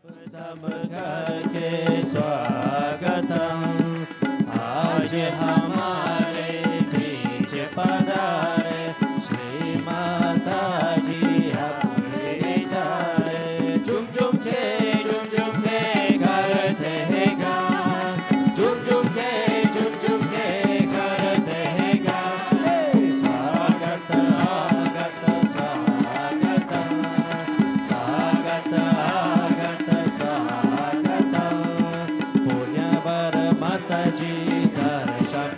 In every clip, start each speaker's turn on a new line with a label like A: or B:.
A: सब करके स्वागतम, आज हमारे बीच पधारे श्री माता जी अपने धारे। झुम झुम के करते हैं गान, झुम झुम के करते हैं गान। स्वागत आगत स्वागत, स्वागत आगत स्वागत। पुण्य वर माता जी दर्शन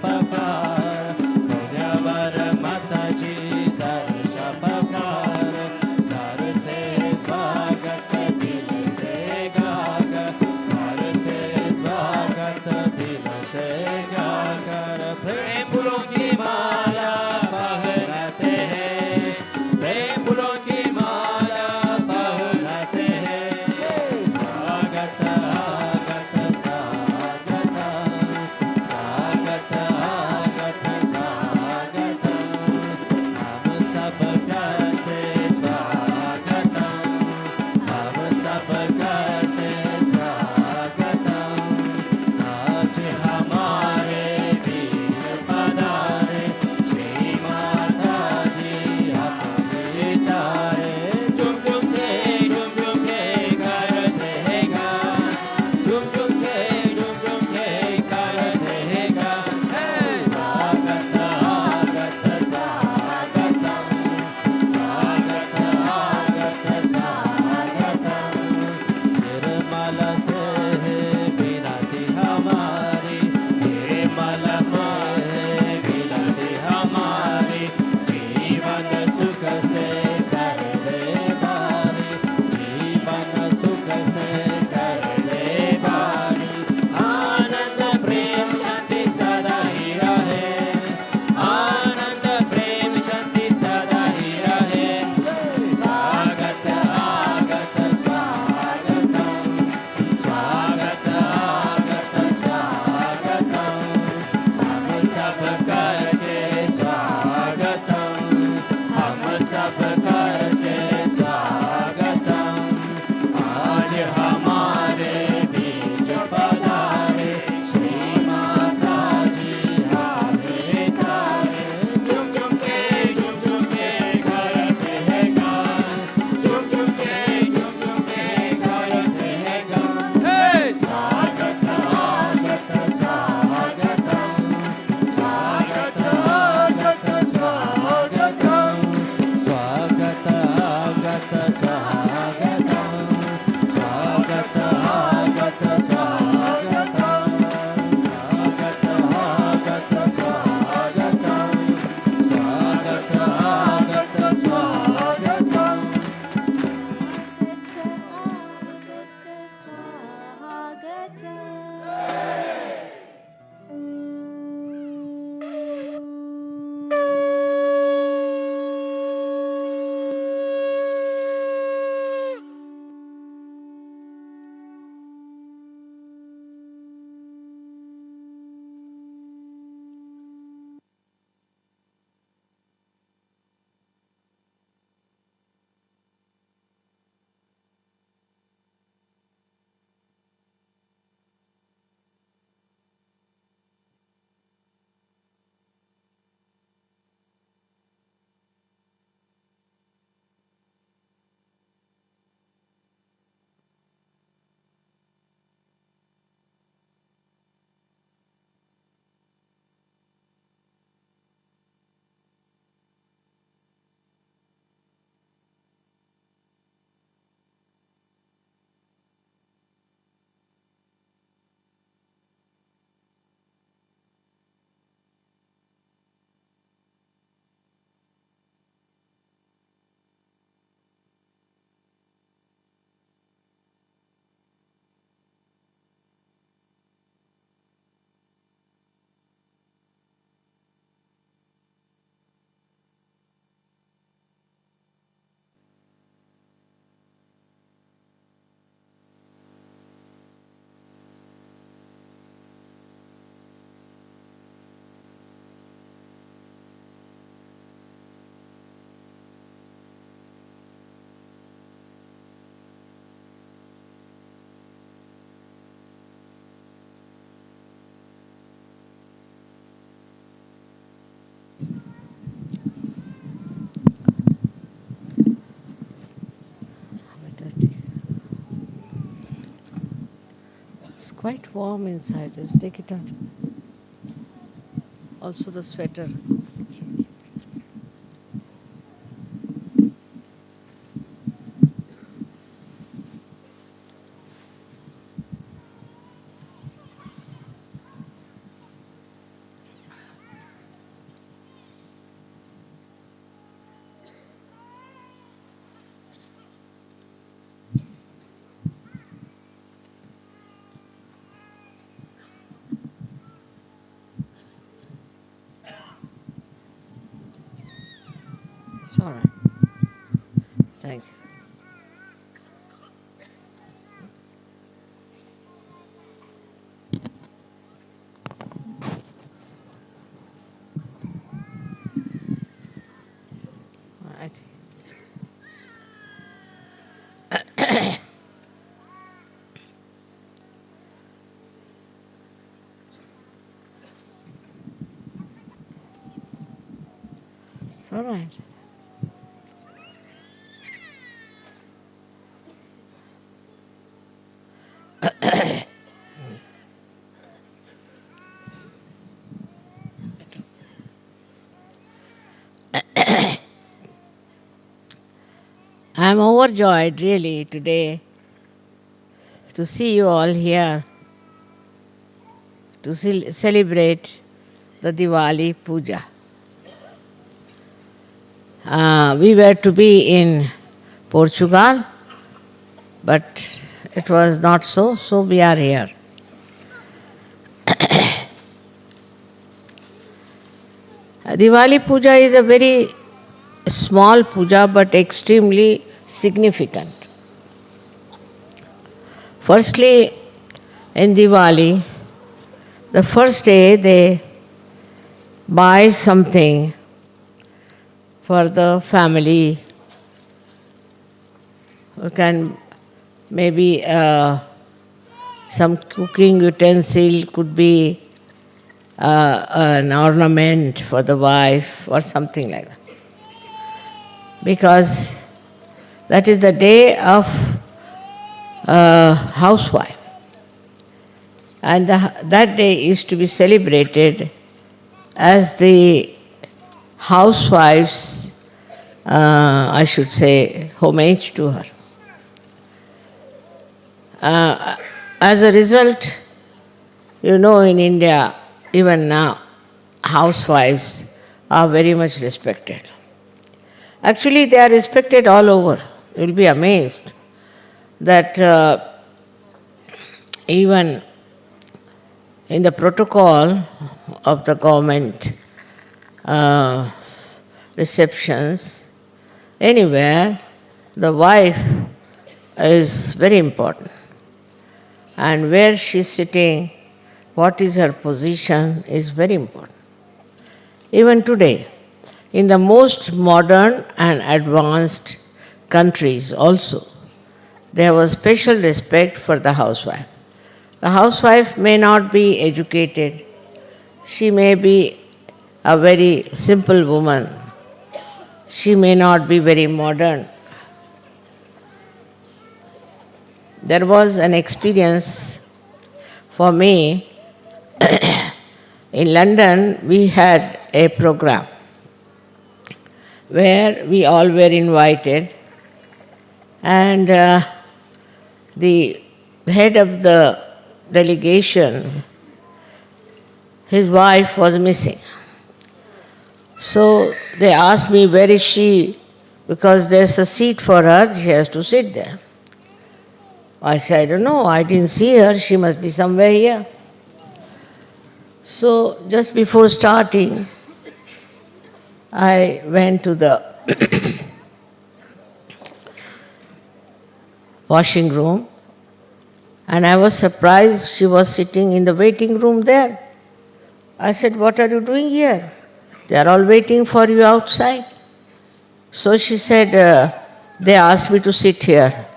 B: It's quite warm inside. Just take it out. Also the sweater. It's all right. Thank you. All right. It's all right. I'm overjoyed really today to see you all here to celebrate the Diwali Puja. We were to be in Portugal, but it was not so, so we are here. Diwali Puja is a very small puja but extremely significant. Firstly, in Diwali, the first day they buy something for the family. You can maybe some cooking utensil, could be an ornament for the wife or something like that. Because that is the day of housewife. And that day is to be celebrated as the housewives, I should say, homage to her. As a result, you know, in India, even now, housewives are very much respected. Actually, they are respected all over. You will be amazed that even in the protocol of the government receptions, anywhere, the wife is very important. And where she is sitting, what is her position is very important. Even today, in the most modern and advanced countries also, there was special respect for the housewife. The housewife may not be educated. She may be a very simple woman. She may not be very modern. There was an experience for me. In London, we had a program where we all were invited, and the head of the delegation, his wife was missing. So they asked me, where is she? Because there's a seat for her, she has to sit there. I said, I don't know, I didn't see her, she must be somewhere here. So just before starting, I went to the washing room, and I was surprised she was sitting in the waiting room there. I said, what are you doing here? They are all waiting for you outside. So she said, they asked me to sit here.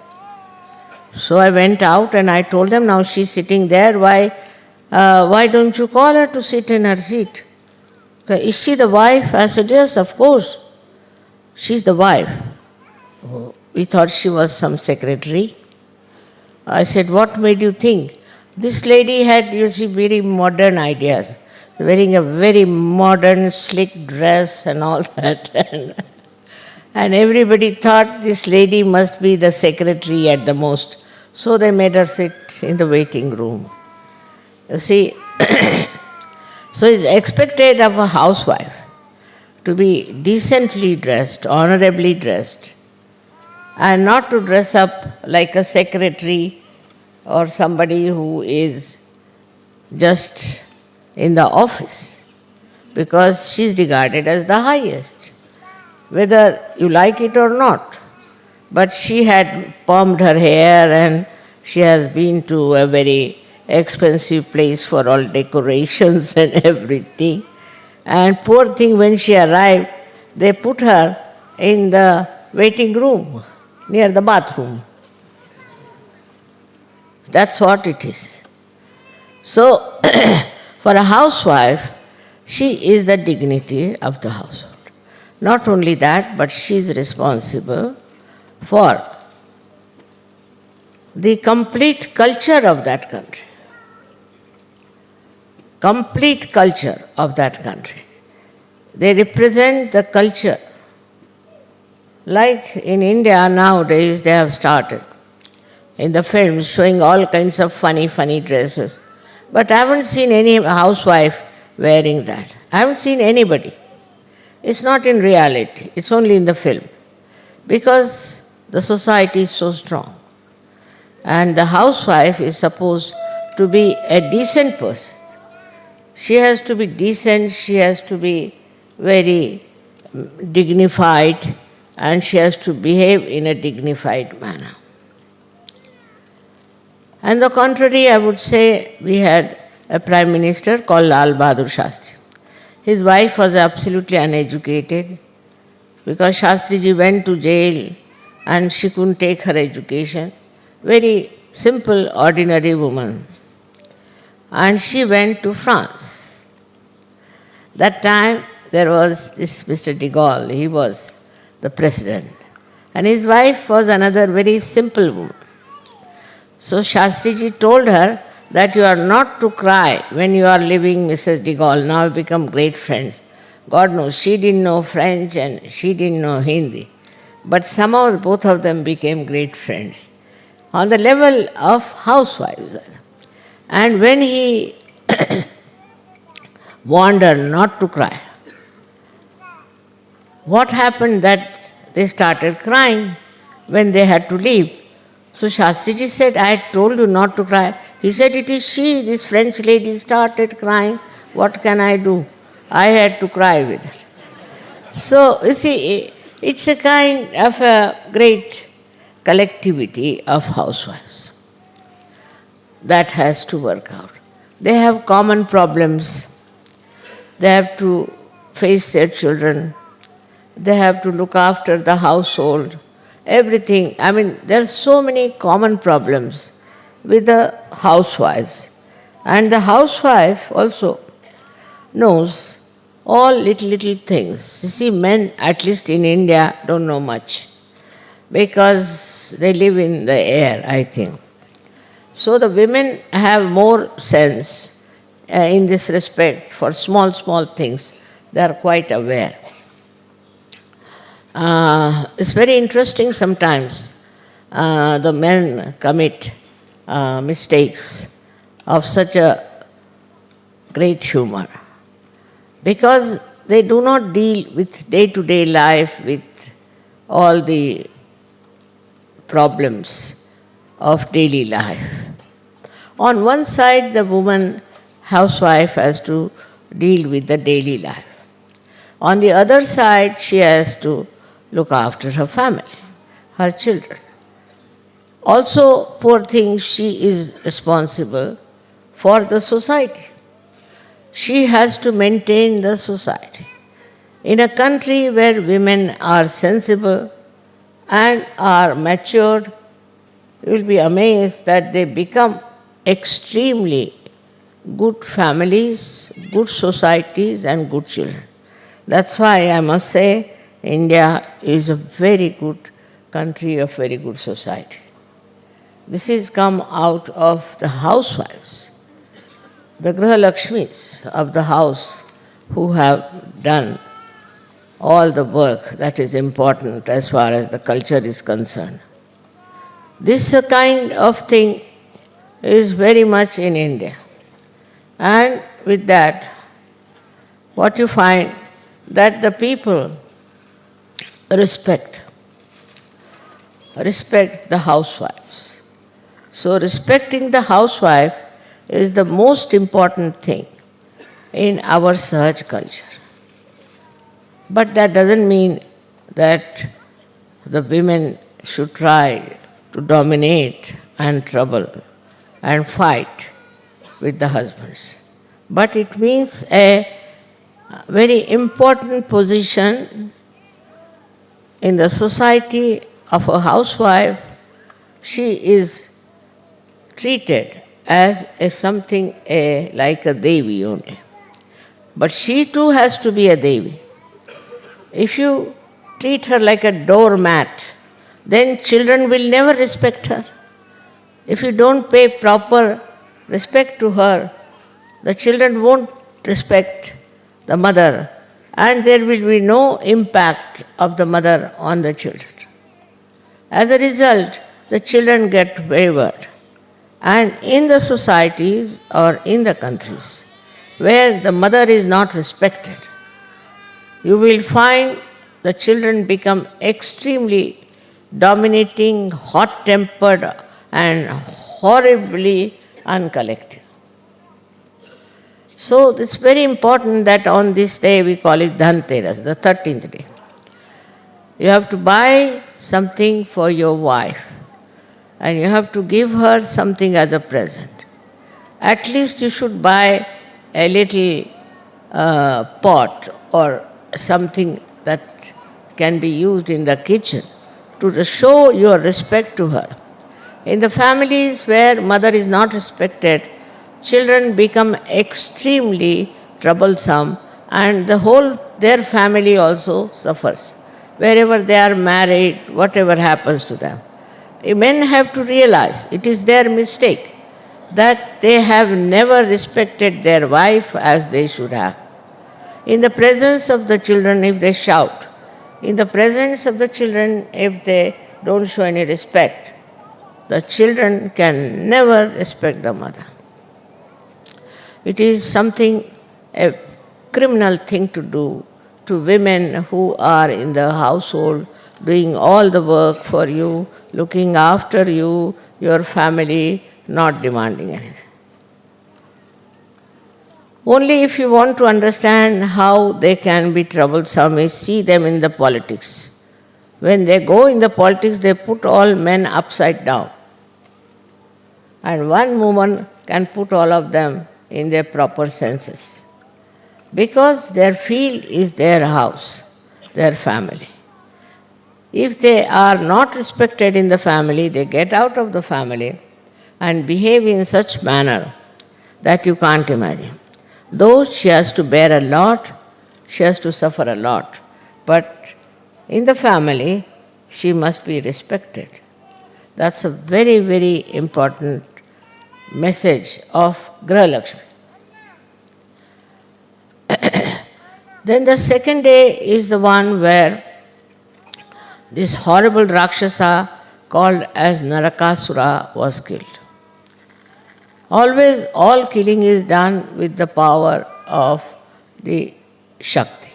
B: So I went out and I told them, now she's sitting there, why don't you call her to sit in her seat? Is she the wife? I said, yes, of course. She's the wife. We thought she was some secretary. I said, what made you think? This lady had, you see, very modern ideas, wearing a very modern, slick dress and all that. And everybody thought this lady must be the secretary at the most. So they made her sit in the waiting room. You see, so it's expected of a housewife to be decently dressed, honorably dressed, and not to dress up like a secretary or somebody who is just in the office, because she's regarded as the highest, whether you like it or not. But she had permed her hair and she has been to a very expensive place for all decorations and everything. And poor thing, when she arrived, they put her in the waiting room near the bathroom. That's what it is. So, for a housewife, she is the dignity of the household. Not only that, but she is responsible for the complete culture of that country. Complete culture of that country. They represent the culture. Like in India nowadays, they have started in the films showing all kinds of funny dresses. But I haven't seen any housewife wearing that. I haven't seen anybody. It's not in reality, it's only in the film. Because the society is so strong. And the housewife is supposed to be a decent person. She has to be decent, she has to be very dignified, and she has to behave in a dignified manner. On the contrary, I would say we had a prime minister called Lal Bahadur Shastri. His wife was absolutely uneducated because Shastriji went to jail and she couldn't take her education. Very simple, ordinary woman. And she went to France. That time there was this Mr. de Gaulle, he was the president. And his wife was another very simple woman. So Shastriji told her that you are not to cry when you are leaving Mrs. de Gaulle. Now we become great friends. God knows, she didn't know French and she didn't know Hindi. But somehow both of them became great friends on the level of housewives. And when he warned her not to cry, what happened that they started crying when they had to leave. So Shastriji said, I had told you not to cry. He said, it is she, this French lady started crying. What can I do? I had to cry with her. So, you see, it's a kind of a great collectivity of housewives that has to work out. They have common problems. They have to face their children. They have to look after the household, everything. I mean, there are so many common problems with the housewives. And the housewife also knows all little things. You see, men, at least in India, don't know much because they live in the air, I think. So the women have more sense in this respect for small things. They are quite aware. It's very interesting sometimes. The men commit mistakes of such a great humor because they do not deal with day-to-day life, with all the problems of daily life. On one side, the woman housewife has to deal with the daily life. On the other side, she has to look after her family, her children. Also, poor thing, she is responsible for the society. She has to maintain the society. In a country where women are sensible and are matured, you will be amazed that they become extremely good families, good societies, and good children. That's why I must say India is a very good country, a very good society. This is come out of the housewives, the Griha Lakshmis of the house who have done all the work that is important as far as the culture is concerned. This kind of thing is very much in India. And with that, what you find that the people respect the housewives. So respecting the housewife is the most important thing in our Sahaj culture. But that doesn't mean that the women should try to dominate and trouble and fight with the husbands. But it means a very important position in the society of a housewife. She is treated as something like a Devi only. But she too has to be a Devi. If you treat her like a doormat, then children will never respect her. If you don't pay proper respect to her, the children won't respect the mother, and there will be no impact of the mother on the children. As a result, the children get wayward. And in the societies or in the countries where the mother is not respected, you will find the children become extremely dominating, hot-tempered, and horribly uncollected. So it's very important that on this day we call it Dhanteras, the 13th day. You have to buy something for your wife and you have to give her something as a present. At least you should buy a little pot or something that can be used in the kitchen to show your respect to her. In the families where mother is not respected, children become extremely troublesome and their family also suffers. Wherever they are married, whatever happens to them. Men have to realize it is their mistake that they have never respected their wife as they should have. In the presence of the children, if they shout, in the presence of the children, if they don't show any respect, the children can never respect the mother. It is something, a criminal thing to do to women who are in the household, doing all the work for you, looking after you, your family, not demanding anything. Only if you want to understand how they can be troublesome is see them in the politics. When they go in the politics, they put all men upside down. And one woman can put all of them in their proper senses. Because their field is their house, their family. If they are not respected in the family, they get out of the family and behave in such manner that you can't imagine. Though she has to bear a lot, she has to suffer a lot. But in the family, she must be respected. That's a very, very important message of Griha Lakshmi. Then the second day is the one where this horrible Rakshasa called as Narakasura was killed. Always all killing is done with the power of the Shakti.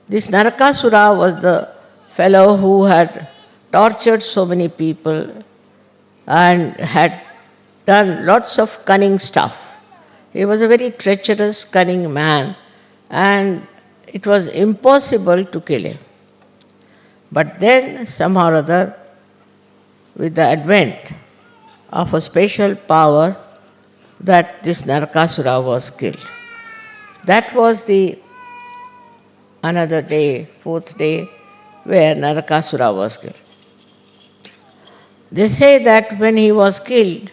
B: This Narakasura was the fellow who had tortured so many people and had done lots of cunning stuff. He was a very treacherous, cunning man, and it was impossible to kill him. But then, somehow or other, with the advent of a special power, that this Narakasura was killed. That was the another day, fourth day, where Narakasura was killed. They say that when he was killed,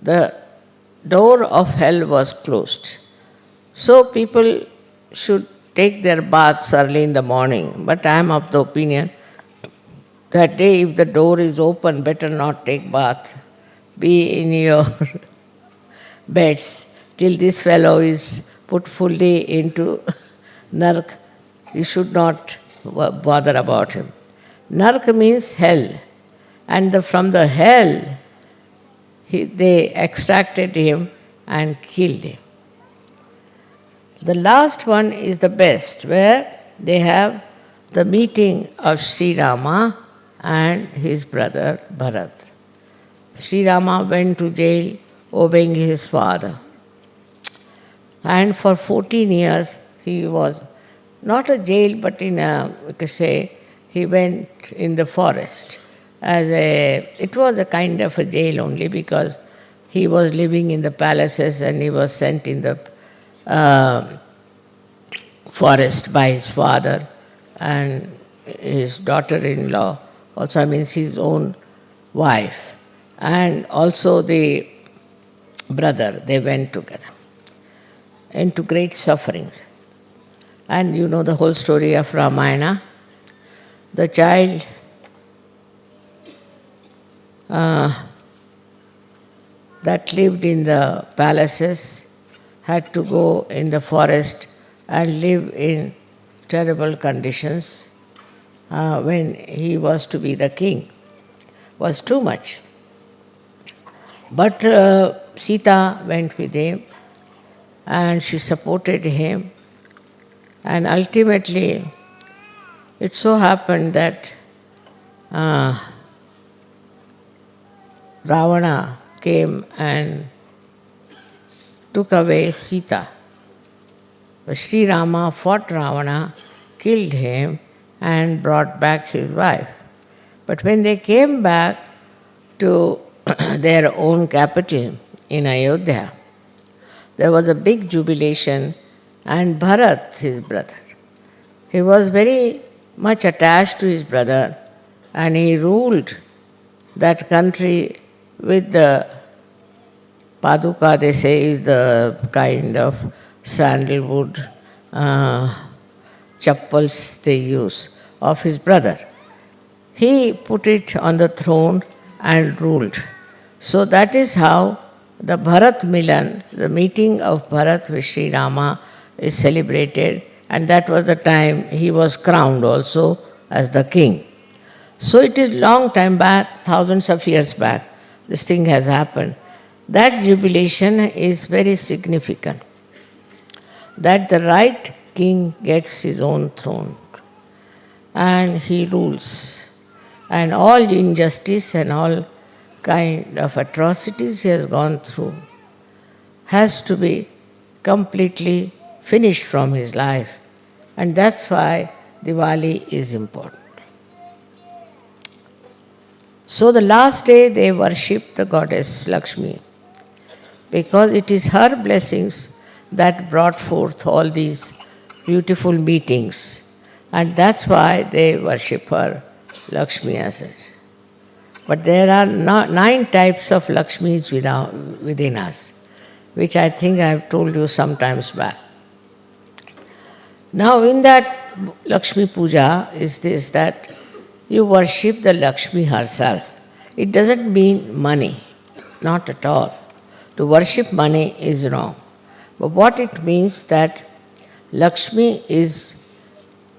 B: the door of hell was closed. So people should take their baths early in the morning, but I am of the opinion that day if the door is open, better not take bath. Be in your beds till this fellow is put fully into nark. You should not bother about him. Nark means hell. And from the hell, they extracted him and killed him. The last one is the best, where they have the meeting of Sri Rama and his brother Bharat. Sri Rama went to jail obeying his father. And for 14 years he was not a jail, but in a, we could say, he went in the forest. It was a kind of a jail only because he was living in the palaces and he was sent in the forest by his father and his daughter-in-law, also means his own wife, and also the brother. They went together into great sufferings. And you know the whole story of Ramayana. The child that lived in the palaces had to go in the forest and live in terrible conditions when he was to be the king. Was too much. But Sita went with him and she supported him, and ultimately it so happened that Ravana came and took away Sita. Sri Rama fought Ravana, killed him, and brought back his wife. But when they came back to their own capital in Ayodhya, there was a big jubilation, and Bharat, his brother, he was very much attached to his brother, and he ruled that country with the paduka, they say, is the kind of sandalwood chappals they use, of his brother. He put it on the throne and ruled. So that is how the Bharat Milan, the meeting of Bharat with Sri Rama, is celebrated, and that was the time he was crowned also as the king. So it is long time back, thousands of years back, this thing has happened. That jubilation is very significant, that the right king gets his own throne and he rules. And all injustice and all kind of atrocities he has gone through has to be completely finished from his life. And that's why Diwali is important. So the last day they worship the goddess Lakshmi, because it is her blessings that brought forth all these beautiful meetings. And that's why they worship her, Lakshmi as such. But there are 9 types of Lakshmis within us, which I think I have told you sometimes back. Now in that Lakshmi Puja is this, that you worship the Lakshmi herself. It doesn't mean money, not at all. To worship money is wrong. But what it means that Lakshmi is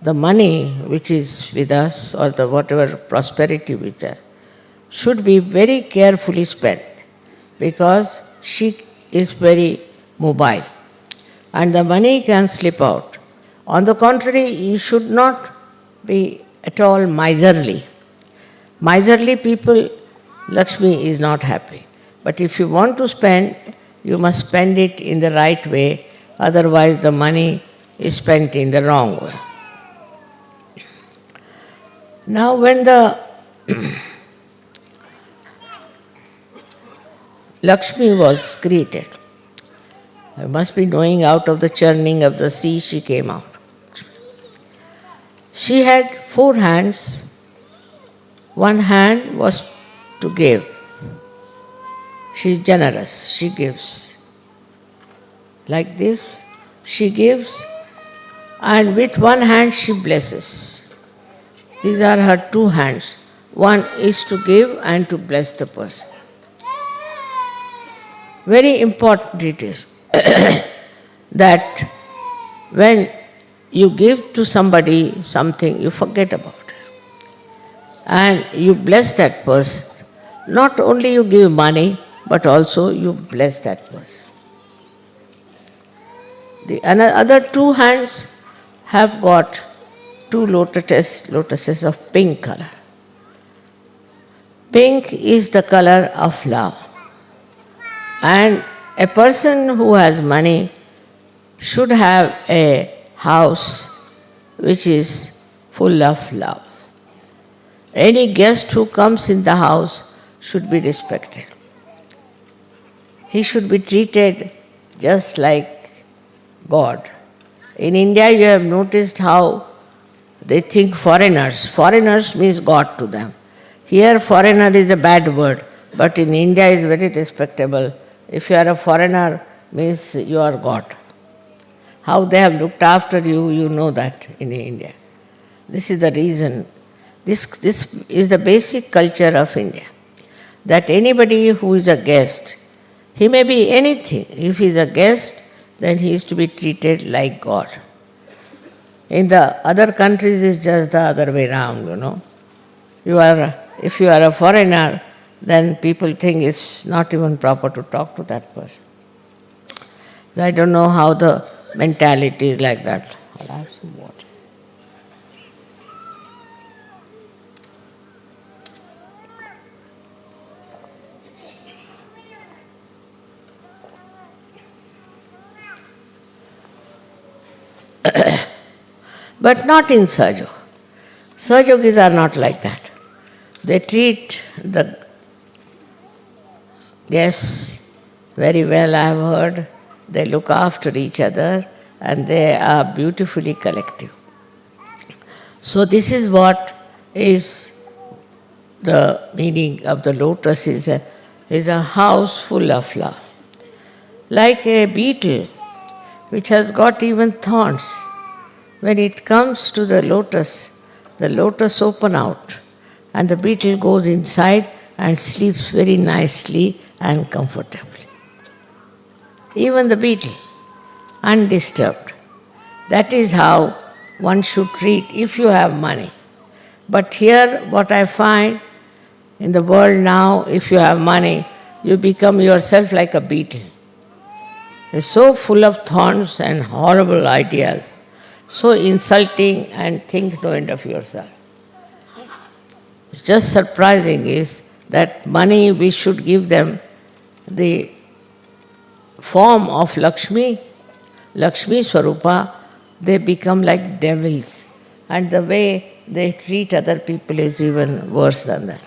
B: the money which is with us, or the whatever prosperity with us, should be very carefully spent, because she is very mobile and the money can slip out. On the contrary, you should not be at all miserly. Miserly people, Lakshmi is not happy. But if you want to spend, you must spend it in the right way, otherwise the money is spent in the wrong way. Now when the Lakshmi was created, you must be knowing, out of the churning of the sea she came out. She had 4 hands. One hand was to give. She is generous, she gives. Like this, she gives, and with one hand she blesses. These are her 2 hands. one is to give and to bless the person. Very important it is that when you give to somebody something, you forget about it. And you bless that person. Not only you give money, but also you bless that person. The other two hands have got two lotuses of pink color. Pink is the color of love. And a person who has money should have a house which is full of love. Any guest who comes in the house should be respected. He should be treated just like God. In India, you have noticed how they think foreigners. Foreigners means God to them. Here, foreigner is a bad word, but in India is very respectable. If you are a foreigner, means you are God. How they have looked after you, you know that in India. This is the reason. This is the basic culture of India. That anybody who is a guest, he may be anything. If he is a guest, then he is to be treated like God. In the other countries, it's just the other way around, you know. If you are a foreigner, then people think it's not even proper to talk to that person. I don't know how the mentality is like that. I'll have some water. But not in Sahajyog. Sahajyogis are not like that. They treat the guests very well, I have heard. They look after each other and they are beautifully collective. So this is what is the meaning of the lotus, is a house full of love. Like a beetle which has got even thorns. When it comes to the lotus open out and the beetle goes inside and sleeps very nicely and comfortably. Even the beetle, undisturbed. That is how one should treat if you have money. But here what I find in the world now, if you have money, you become yourself like a beetle. It's so full of thorns and horrible ideas, so insulting, and think no end of yourself. It's just surprising is that money we should give them the form of Lakshmi, Lakshmi Swarupa, they become like devils. And the way they treat other people is even worse than that.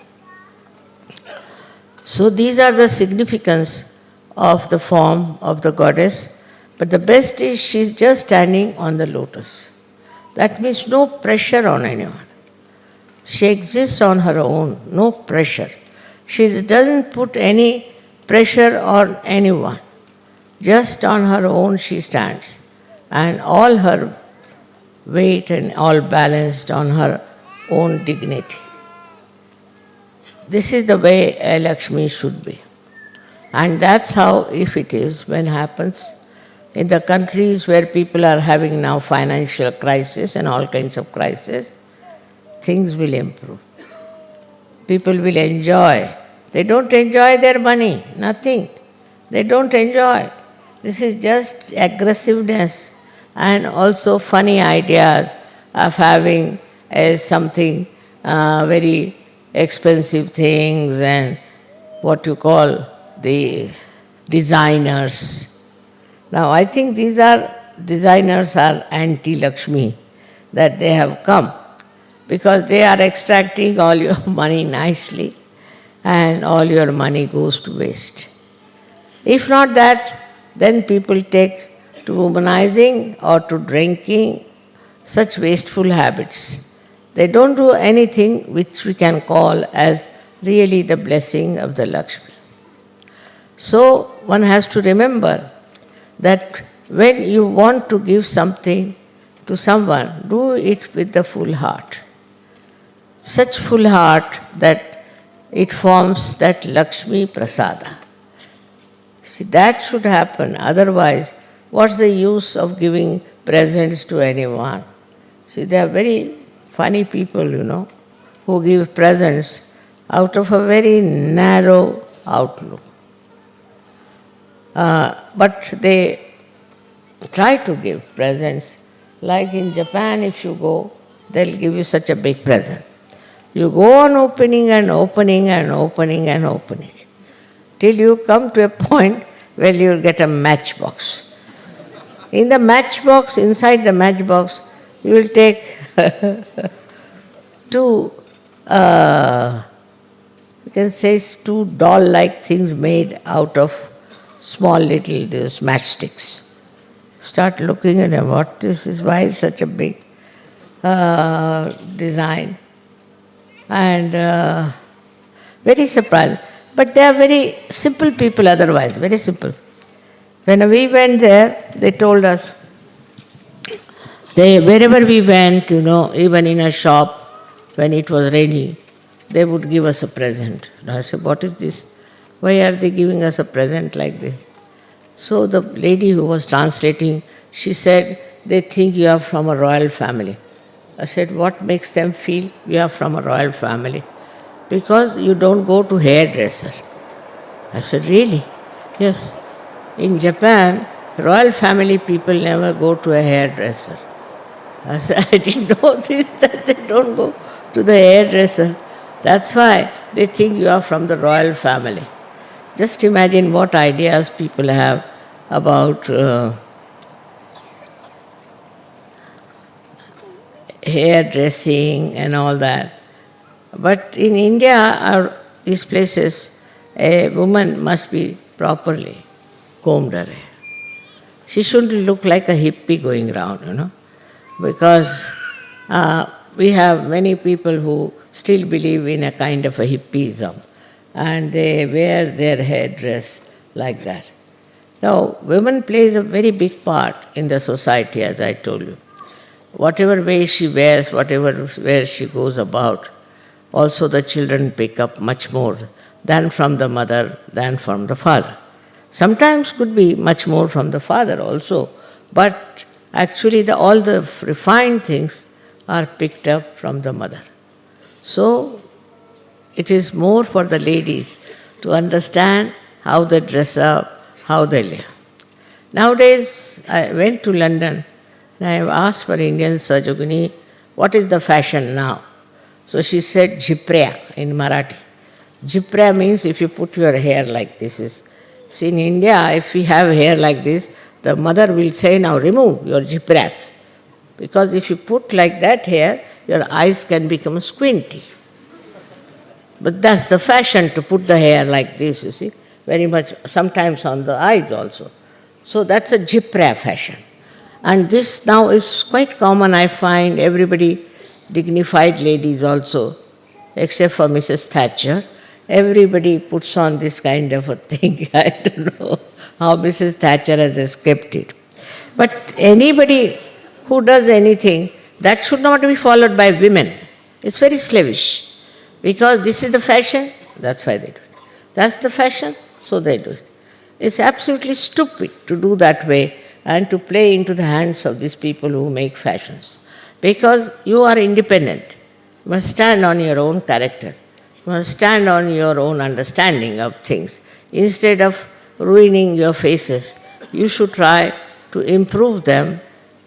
B: So these are the significance of the form of the goddess. But the best is she's just standing on the lotus. That means no pressure on anyone. She exists on her own, no pressure. She doesn't put any pressure on anyone. Just on her own she stands. And all her weight and all balanced on her own dignity. This is the way a Lakshmi should be. And that's how, if it is, when happens, in the countries where people are having now financial crisis and all kinds of crisis, things will improve. People will enjoy. They don't enjoy their money, nothing. They don't enjoy. This is just aggressiveness and also funny ideas of having something very expensive things and what you call the designers. Now I think these designers are anti-Lakshmi, that they have come because they are extracting all your money nicely and all your money goes to waste. If not that, then people take to womanizing or to drinking, such wasteful habits. They don't do anything which we can call as really the blessing of the Lakshmi. So one has to remember that when you want to give something to someone, do it with the full heart. such full heart that it forms that Lakshmi Prasada. See, that should happen. Otherwise, what's the use of giving presents to anyone? See, there are very funny people, who give presents out of a very narrow outlook. But they try to give presents. Like in Japan, if you go, they'll give you such a big present. You go on opening and opening and opening and opening, till you come to a point where you'll get a matchbox. In the matchbox, inside the matchbox, you will take two, you can say two doll-like things made out of small little these matchsticks. Start looking at them, what this is, why is such a big design? And very surprised. But they are very simple people otherwise, very simple. When we went there, they told us, wherever we went, even in a shop, when it was raining, they would give us a present. And I said, what is this? Why are they giving us a present like this? So the lady who was translating, she said, they think you are from a royal family. I said, what makes them feel you are from a royal family? Because you don't go to hairdresser. I said, really? Yes. In Japan, royal family people never go to a hairdresser. I said, I didn't know this, that they don't go to the hairdresser. That's why they think you are from the royal family. Just imagine what ideas people have about hairdressing and all that. But in India, or these places, a woman must be properly combed her hair. She shouldn't look like a hippie going around, because we have many people who still believe in a kind of a hippism, and they wear their headdress like that. Now, women plays a very big part in the society, as I told you. Whatever way she wears, where she goes about, also the children pick up much more than from the mother, than from the father. Sometimes could be much more from the father also, but actually all the refined things are picked up from the mother. So it is more for the ladies to understand how they dress up, how they live. Nowadays, I went to London and I asked for Indian Sahajyogini, what is the fashion now? So she said, Jhiprya in Marathi. Jhiprya means if you put your hair like this. See, in India, if we have hair like this, the mother will say, now remove your jhipryas. Because if you put like that hair, your eyes can become squinty. But that's the fashion, to put the hair like this, you see, very much, sometimes on the eyes also. So that's a jhiprya fashion. And this now is quite common, I find, everybody, dignified ladies also, except for Mrs. Thatcher, everybody puts on this kind of a thing. I don't know how Mrs. Thatcher has escaped it. But anybody who does anything, that should not be followed by women. It's very slavish. Because this is the fashion, that's why they do it. That's the fashion, so they do it. It's absolutely stupid to do that way and to play into the hands of these people who make fashions. Because you are independent. You must stand on your own character. You must stand on your own understanding of things. Instead of ruining your faces, you should try to improve them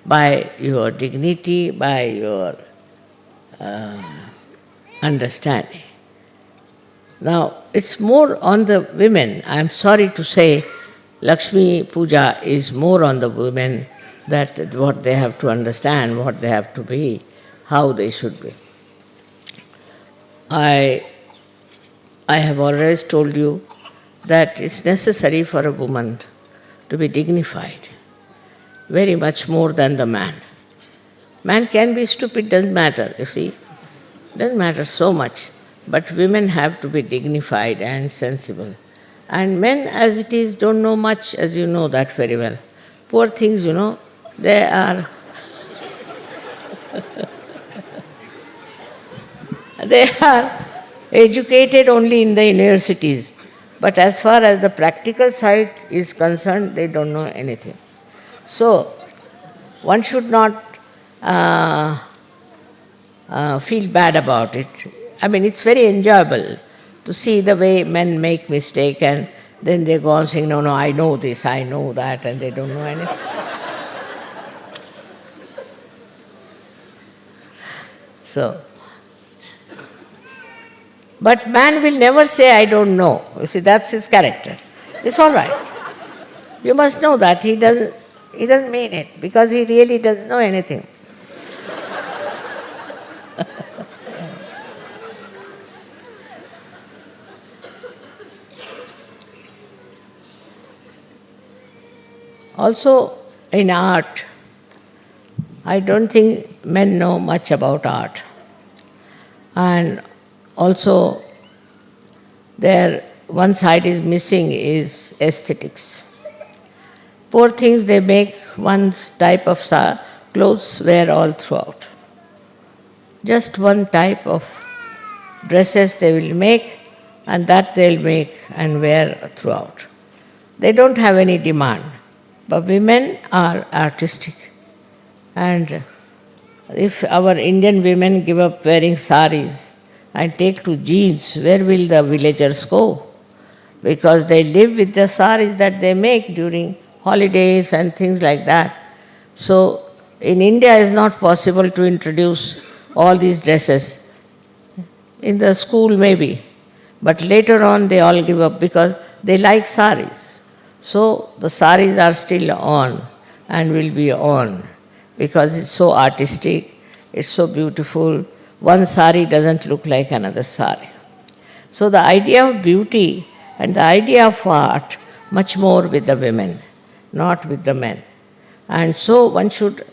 B: by your dignity, by your understanding. Now, it's more on the women. I'm sorry to say, Lakshmi Puja is more on the women, that what they have to understand, what they have to be, how they should be. I have always told you that it's necessary for a woman to be dignified, very much more than the man. Man can be stupid, doesn't matter, you see. Doesn't matter so much. But women have to be dignified and sensible. And men, as it is, don't know much, as you know that very well. Poor things, they are They are educated only in the universities. But as far as the practical side is concerned, they don't know anything. So, one should not feel bad about it. I mean, it's very enjoyable to see the way men make mistake and then they go on saying, no, no, I know this, I know that, and they don't know anything. So, but man will never say, I don't know. You see, that's his character. It's all right. You must know that he doesn't mean it because he really doesn't know anything. Also, in art, I don't think men know much about art. And also, one side is missing is aesthetics. Poor things, they make one type of clothes wear all throughout. Just one type of dresses they will make, and that they'll make and wear throughout. They don't have any demand. But women are artistic. And if our Indian women give up wearing saris and take to jeans, where will the villagers go? Because they live with the saris that they make during holidays and things like that. So in India it's not possible to introduce all these dresses. In the school maybe, but later on they all give up because they like saris. So the saris are still on and will be on because it's so artistic, it's so beautiful. One sari doesn't look like another sari. So the idea of beauty and the idea of art, much more with the women, not with the men. And so one should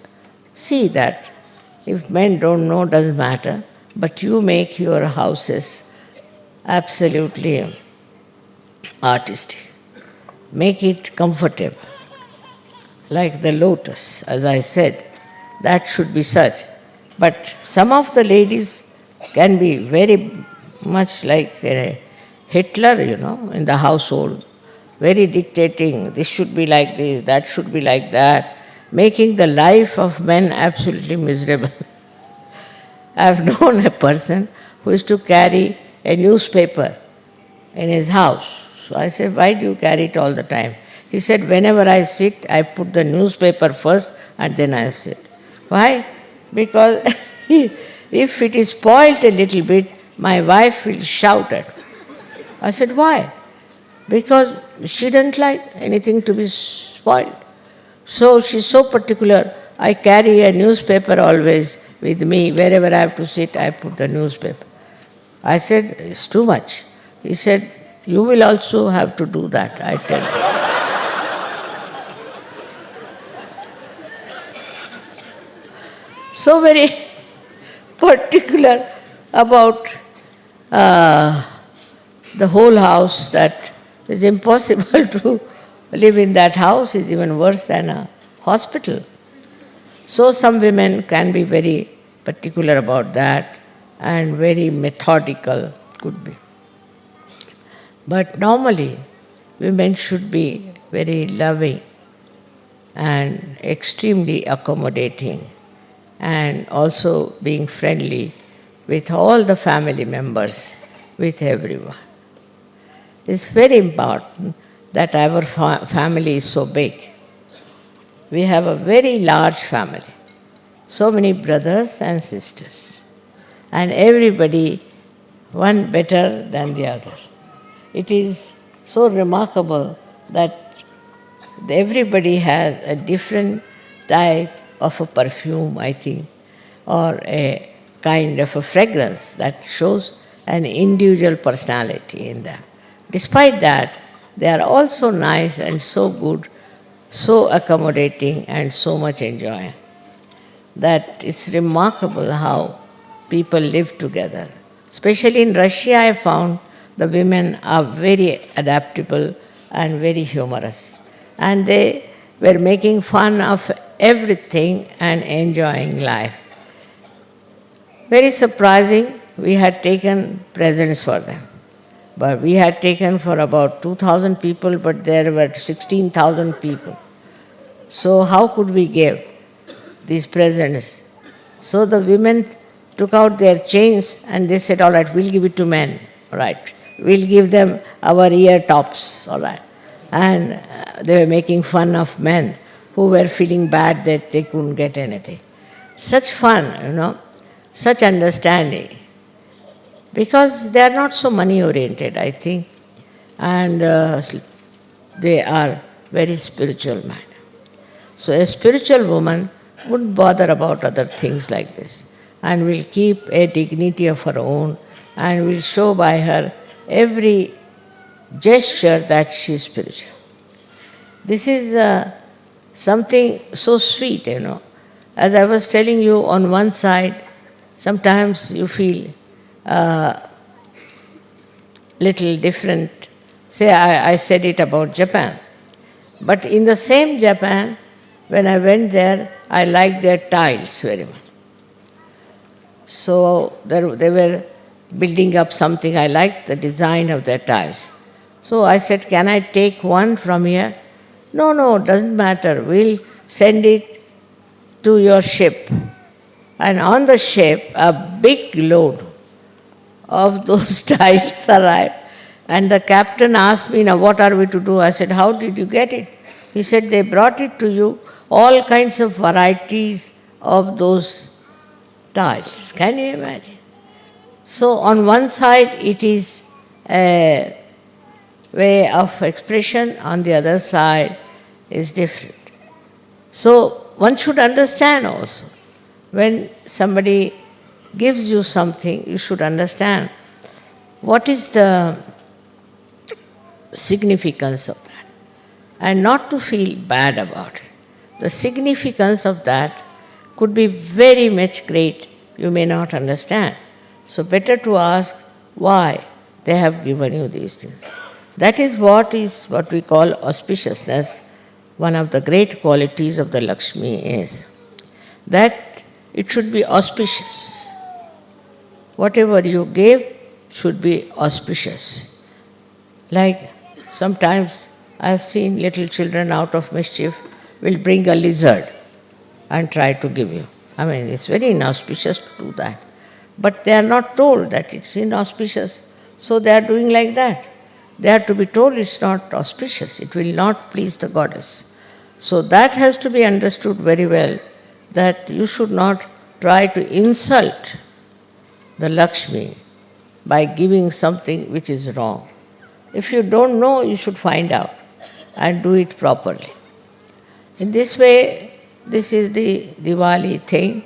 B: see that if men don't know, doesn't matter, but you make your houses absolutely artistic. Make it comfortable. Like the lotus, as I said, that should be such. But some of the ladies can be very much like Hitler, in the household, very dictating, this should be like this, that should be like that, making the life of men absolutely miserable. I have known a person who used to carry a newspaper in his house. So I said, why do you carry it all the time? He said, whenever I sit, I put the newspaper first and then I sit. Why? Because if it is spoiled a little bit, my wife will shout at me. I said, why? Because she doesn't like anything to be spoiled. So she's so particular. I carry a newspaper always with me. Wherever I have to sit, I put the newspaper. I said, it's too much. He said, you will also have to do that, I tell you. So very particular about the whole house that it's impossible to live in that house, is even worse than a hospital. So some women can be very particular about that and very methodical, could be. But normally, women should be very loving and extremely accommodating and also being friendly with all the family members, with everyone. It's very important that our family is so big. We have a very large family, so many brothers and sisters, and everybody, one better than the other. It is so remarkable that everybody has a different type of a perfume, I think, or a kind of a fragrance that shows an individual personality in them. Despite that, they are all so nice and so good, so accommodating and so much enjoying, that it's remarkable how people live together. Especially in Russia, I found the women are very adaptable and very humorous. And they were making fun of everything and enjoying life. Very surprising we had taken presents for them. But we had taken for about 2,000 people, but there were 16,000 people. So how could we give these presents? So the women took out their chains and they said, all right, we'll give it to men, all right. We'll give them our ear tops, all right. And they were making fun of men who were feeling bad that they couldn't get anything. Such fun, such understanding. Because they are not so money-oriented, I think, and they are very spiritual minded. So a spiritual woman wouldn't bother about other things like this and will keep a dignity of her own and will show by her every gesture that she is spiritual. This is something so sweet, As I was telling you, on one side, sometimes you feel little different. Say, I said it about Japan. But in the same Japan, when I went there, I liked their tiles very much. So they were building up something. I liked the design of their tiles. So I said, can I take one from here? No, doesn't matter. We'll send it to your ship. And on the ship, a big load of those tiles arrived. And the captain asked me, now what are we to do? I said, how did you get it? He said, they brought it to you, all kinds of varieties of those tiles. Can you imagine? So on one side it is a way of expression, on the other side is different. So one should understand also, when somebody gives you something, you should understand what is the significance of that, and not to feel bad about it. The significance of that could be very much great, you may not understand. So better to ask why they have given you these things. That is what we call auspiciousness. One of the great qualities of the Lakshmi is that it should be auspicious. Whatever you give should be auspicious. Like sometimes I have seen little children out of mischief will bring a lizard and try to give you. I mean, it's very inauspicious to do that. But they are not told that it's inauspicious, so they are doing like that. They are to be told it's not auspicious, it will not please the goddess. So that has to be understood very well, that you should not try to insult the Lakshmi by giving something which is wrong. If you don't know, you should find out and do it properly. In this way, this is the Diwali thing,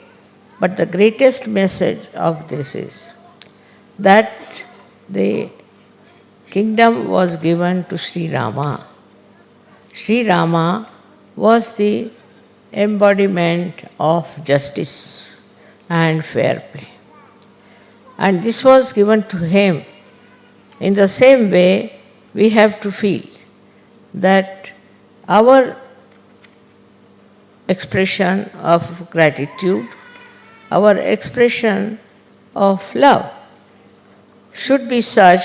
B: but the greatest message of this is that the kingdom was given to Sri Rama. Sri Rama was the embodiment of justice and fair play. And this was given to him. In the same way, we have to feel that our expression of gratitude, our expression of love should be such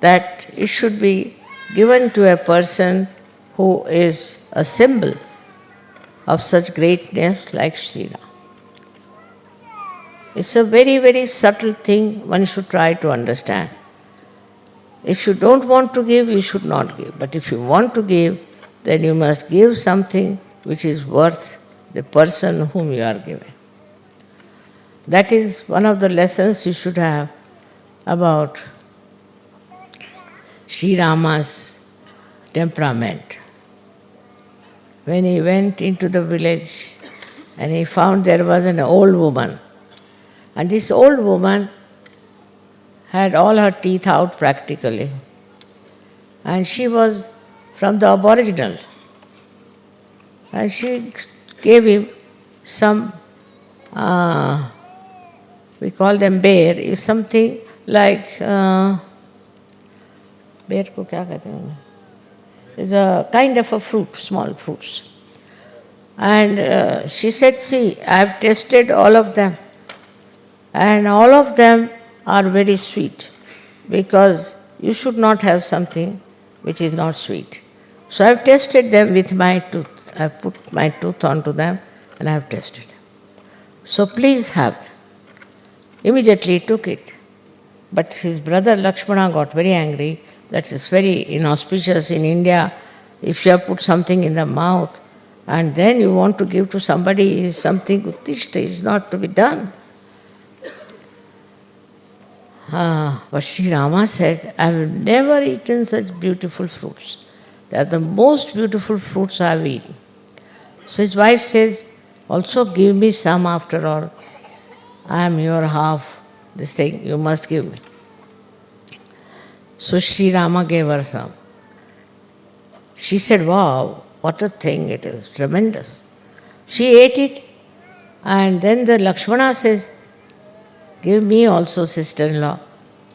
B: that it should be given to a person who is a symbol of such greatness like Sri Ram. It's a very, very subtle thing one should try to understand. If you don't want to give, you should not give. But if you want to give, then you must give something which is worth the person whom you are giving. That is one of the lessons you should have about Sri Rama's temperament. When he went into the village and he found there was an old woman, and this old woman had all her teeth out practically, and she was from the Aboriginal, and she gave him some, we call them bear, is something like, bear ko kya kehte hain? It's a kind of a fruit, small fruits. And she said, see, I have tasted all of them, and all of them are very sweet, because you should not have something which is not sweet. So I have tested them with my tooth. I have put my tooth onto them and I have tested them. So please have them. Immediately he took it. But his brother Lakshmana got very angry. That is very inauspicious in India. If you have put something in the mouth and then you want to give to somebody is something uttishta, is not to be done. But Sri Rama said, I have never eaten such beautiful fruits. They are the most beautiful fruits I have eaten. So his wife says, also give me some after all. I am your half, this thing, you must give me. So Sri Rama gave her some. She said, wow, what a thing it is, tremendous. She ate it, and then the Lakshmana says, give me also, sister-in-law.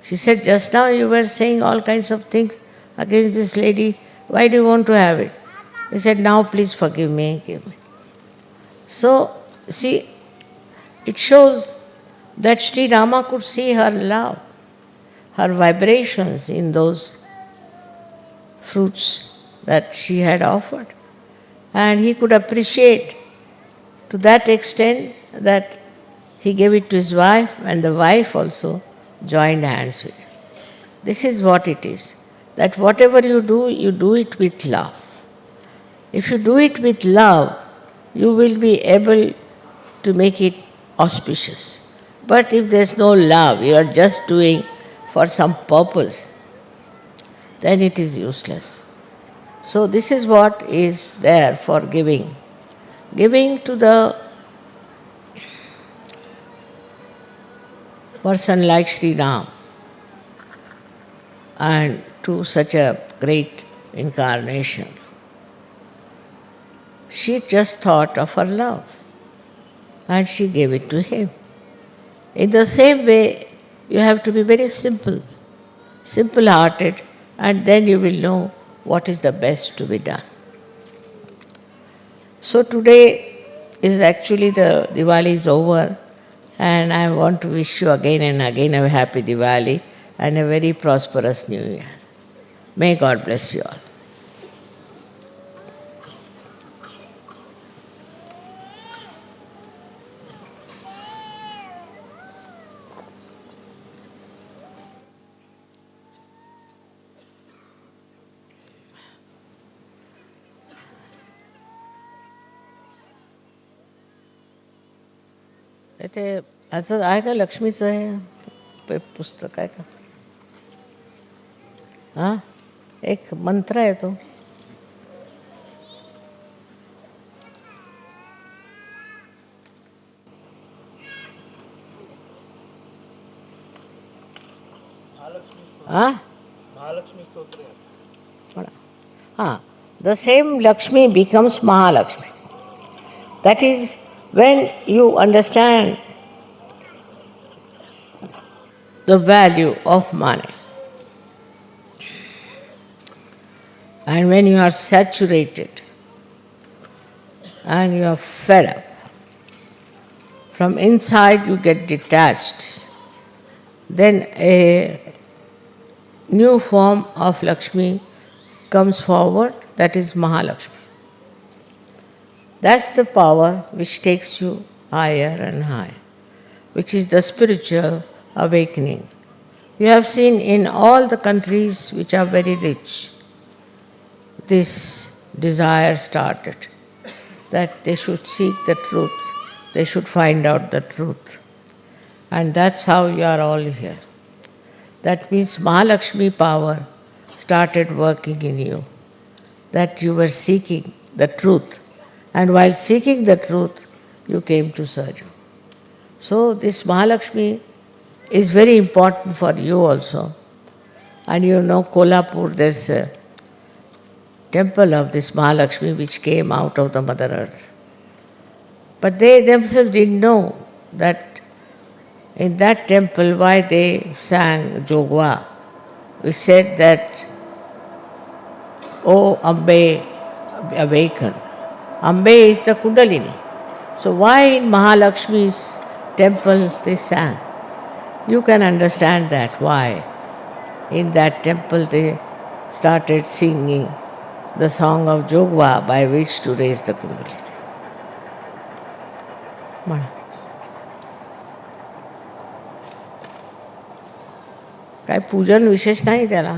B: She said, just now you were saying all kinds of things against this lady. Why do you want to have it? He said, now please forgive me, give me. So, see, it shows that Sri Rama could see her love, her vibrations in those fruits that she had offered. And he could appreciate to that extent that he gave it to his wife, and the wife also joined hands with him. This is what it is, that whatever you do it with love. If you do it with love, you will be able to make it auspicious. But if there is no love, you are just doing for some purpose, then it is useless. So this is what is there for giving. Giving to the person like Sri Ram and to such a great incarnation. She just thought of her love and she gave it to him. In the same way, you have to be very simple, simple-hearted, and then you will know what is the best to be done. So today is actually the Diwali is over, and I want to wish you again and again a happy Diwali and a very prosperous New Year. May God bless you all. ते असं आहे का लक्ष्मीचं हे पुस्तक आहे का? हां, एक मंत्र आहे तो. हां,
A: Mahalakshmi Stotra.
B: हां, the same Lakshmi becomes Mahalakshmi. That is, when you understand the value of money, and when you are saturated and you are fed up, from inside you get detached, then a new form of Lakshmi comes forward, that is Mahalakshmi. That's the power which takes you higher and higher, which is the spiritual awakening. You have seen in all the countries which are very rich, this desire started, that they should seek the truth, they should find out the truth. And that's how you are all here. That means Mahalakshmi power started working in you, that you were seeking the truth. And while seeking the truth, you came to Sahajayoga. So this Mahalakshmi is very important for you also. And you know, Kolhapur, there's a temple of this Mahalakshmi which came out of the Mother Earth. But they themselves didn't know that in that temple, why they sang Jogwa. We said that, "O Ambe, awaken." Ambe is the Kundalini. So why in Mahalakshmi's temple they sang? You can understand that why in that temple they started singing the song of Jogwa by which to raise the Kundalini. काय पूजन विशेष नाही त्याला.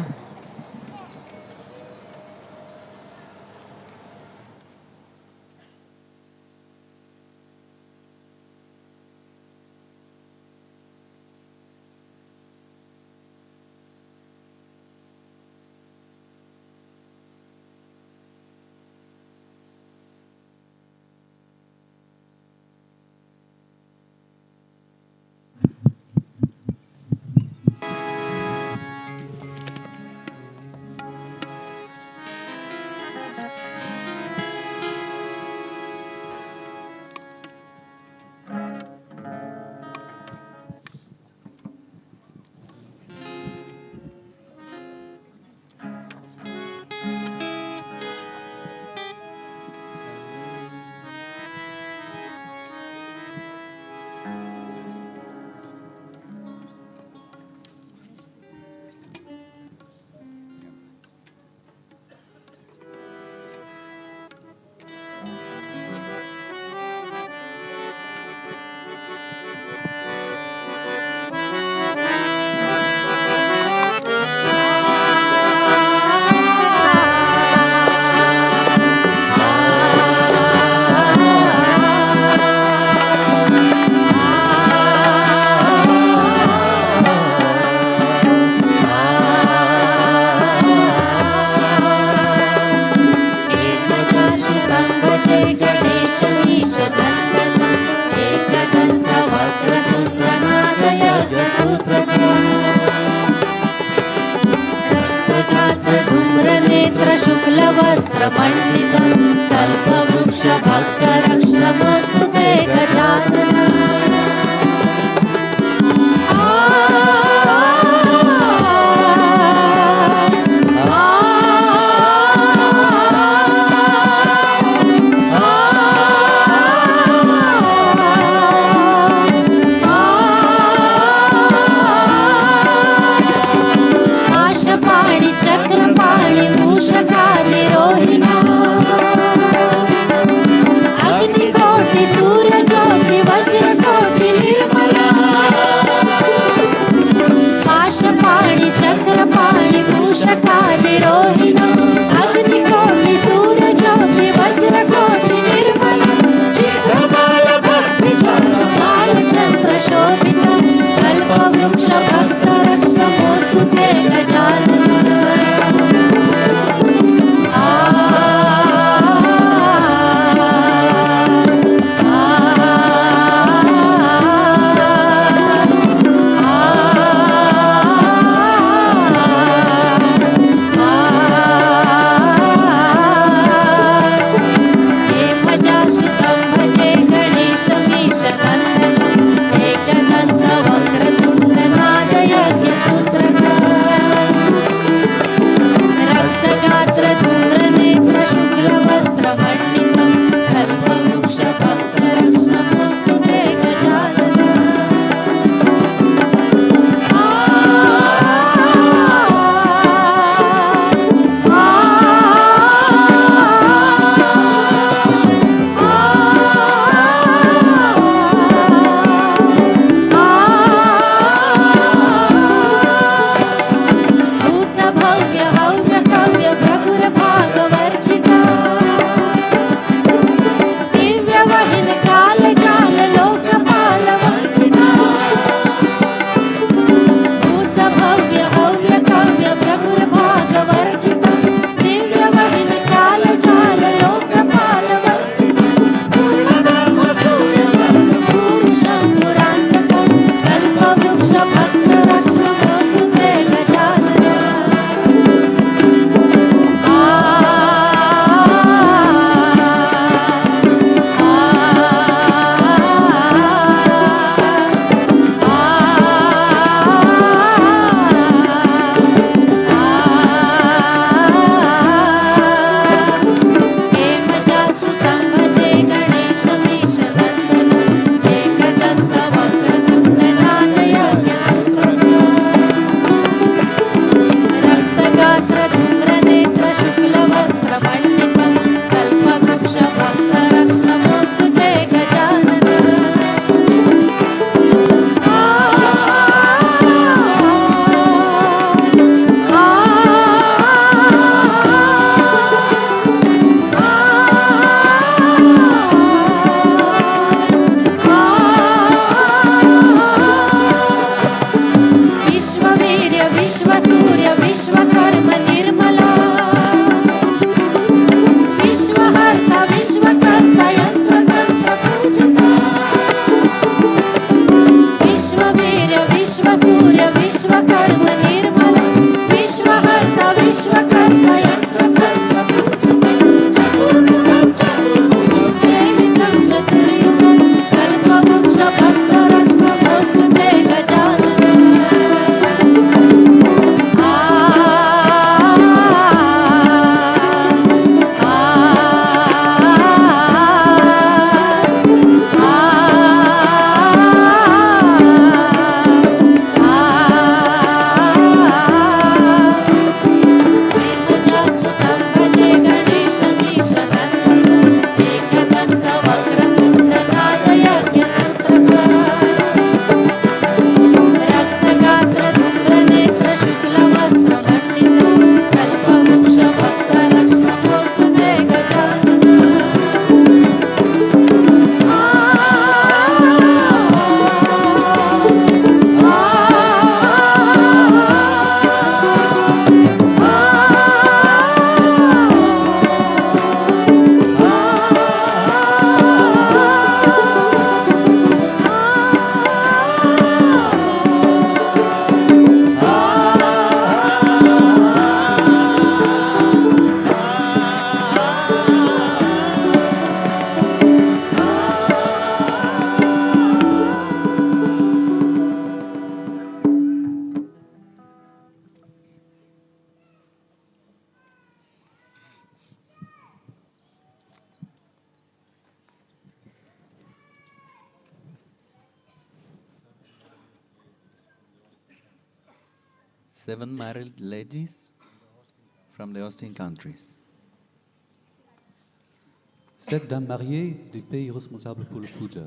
C: शुक्लवस्त्रमण्डितं कल्पवृक्षभक्तरक्षणमस्तु ते Gajanan. आशपाणि Chakrapani मूषकानि Rohina अग्निकोटिसु
D: 7 married ladies from the hosting countries.
E: 7 dames mariées du pays responsable pour le puja.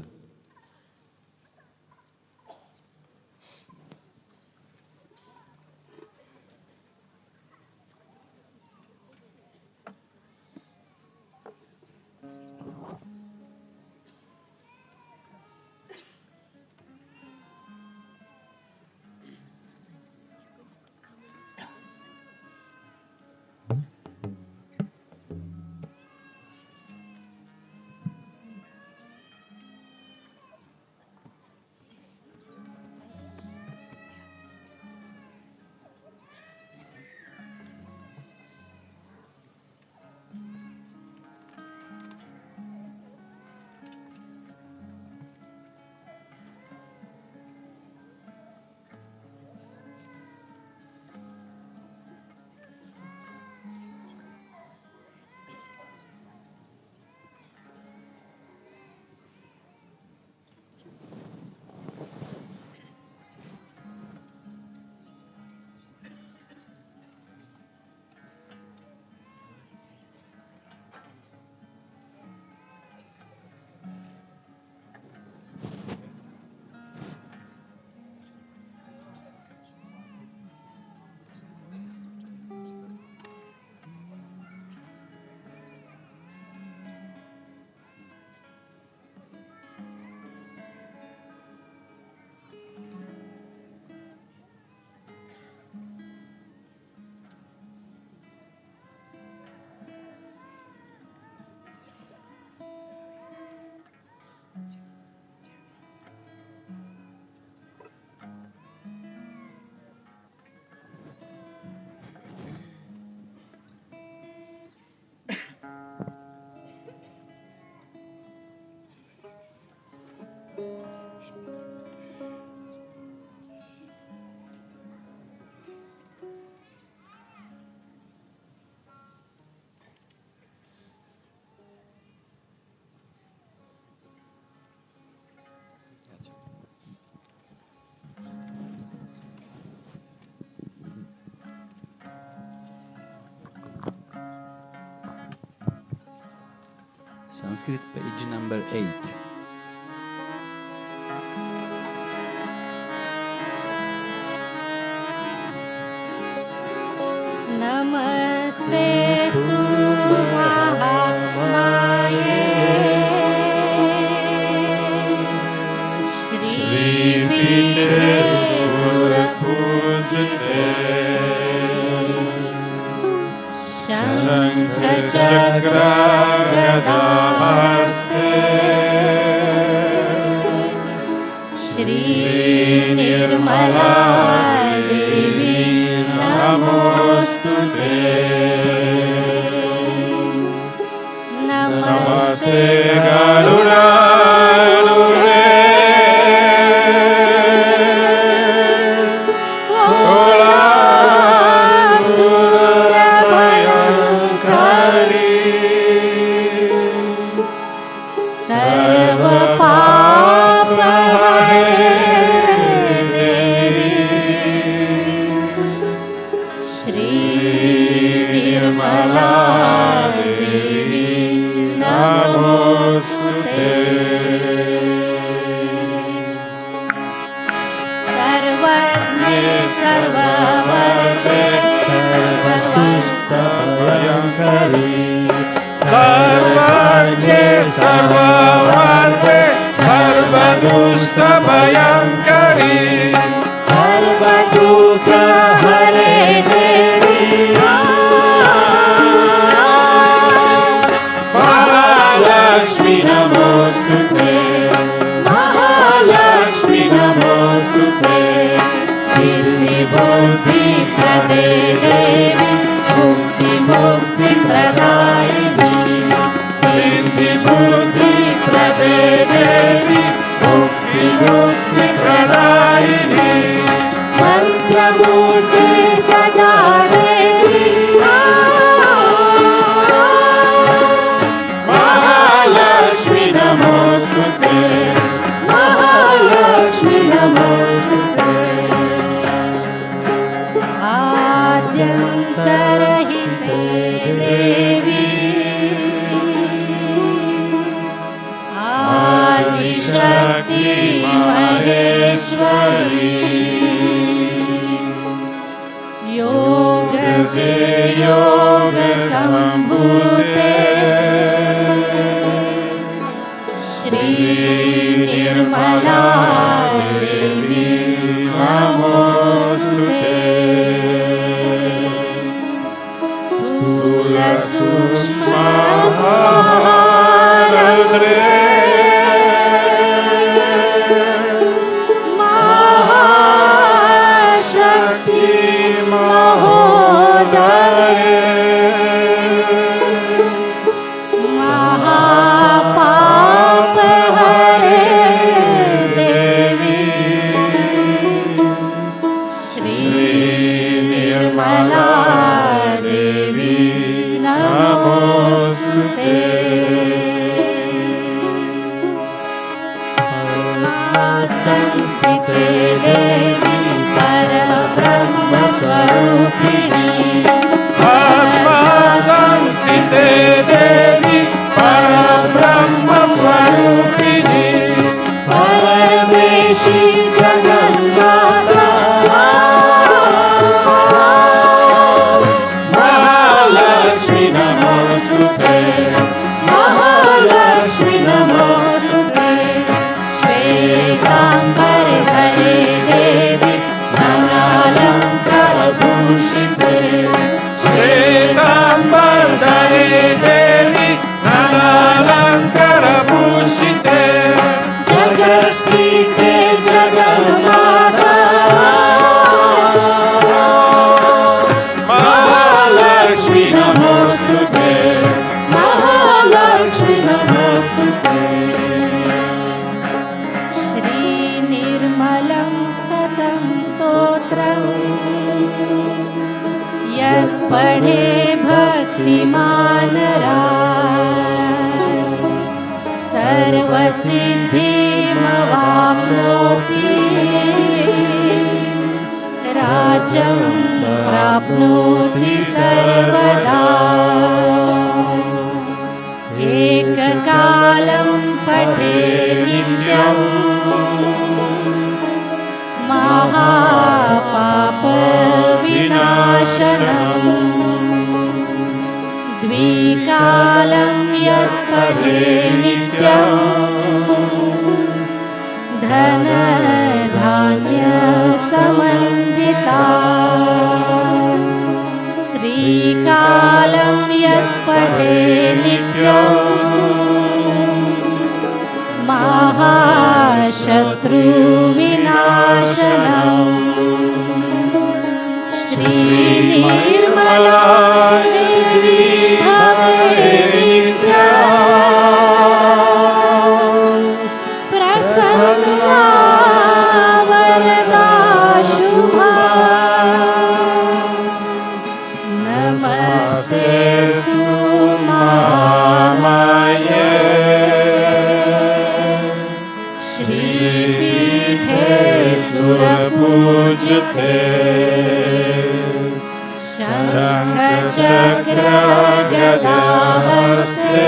D: Sanskrit page number 8.
C: नमस्तेस्तु महामाये श्रीपीठे सुरपूजिते शङ्खचक्र गदाहस्ते श्रीनिर्मला देवी नमोस्तुते नमस्ते गरुडारूढे कोलासुरभयङ्करी सर्वपापहरे देवी श्रीनिर्मला देवी नमोस्तुते सर्वज्ञे सर्ववर्ते सर्वस्तुष्टभयङ्करी सर्वज्ञे सर्ववर्ते सर्वदुष्टभयङ्करी सर्वदुःखहरे देवी महालक्ष्मी नमोस्तुते महालक्ष्मी नमोस्तुते सिद्धिबुद्धिप्रदे देवी मुक्तिप्रदायिनी सिद्धिबुद्धिप्रदे देवी मुक्तिप्रदायिनी मन्त्रमूर्ते सदा देवी महालक्ष्मी योग जे योग संभूते श्री निर्मला देवी नमोस्तुते स्थूल सूक्ष्म महारद्रे महाशक्ति महोदये महापाप हरे देवी श्री निर्मला देवी नमोस्तुते संस्थिते देवी परब्रह्म स्वरूपिणी
A: आत्मा संस्थिते देवी परब्रह्म स्वरूपिणी
C: परमेशी जगन्माता
A: महालक्ष्मी नमोस्तुते
C: महालक्ष्मी नमोस्तुते श्वेतांबर धरे देवी धनालंकारभूषिते
A: श्वेतांबरधरे देवी धनालंकारभूषिते
C: जगत्स्थिते जगन्माता
A: महालक्ष्मी नमोस्तुते
C: महालक्ष्मी नमोस्तुते श्री निर्मलं स्ततं स्तोत्रम् यत् पठे भक्तिमानराय सर्वसिद्धिमवाप्नोति राज्यं प्राप्नोति सर्वदा एककालं पठे नित्यम् महापापविनाशनम् द्विकालं यत् पठे नित्यम् धनधान्यसमन्विता त्रिकालं यत् पठे नित्यम् महाशत्रुविनाशनम् श्रीनिर्मला देवी भवे नित्या प्रसन्ना वरदा शुभा नमस्ते महामाये श्रीपीठे सुरपूजिते शङ्खचक्र गदाहस्ते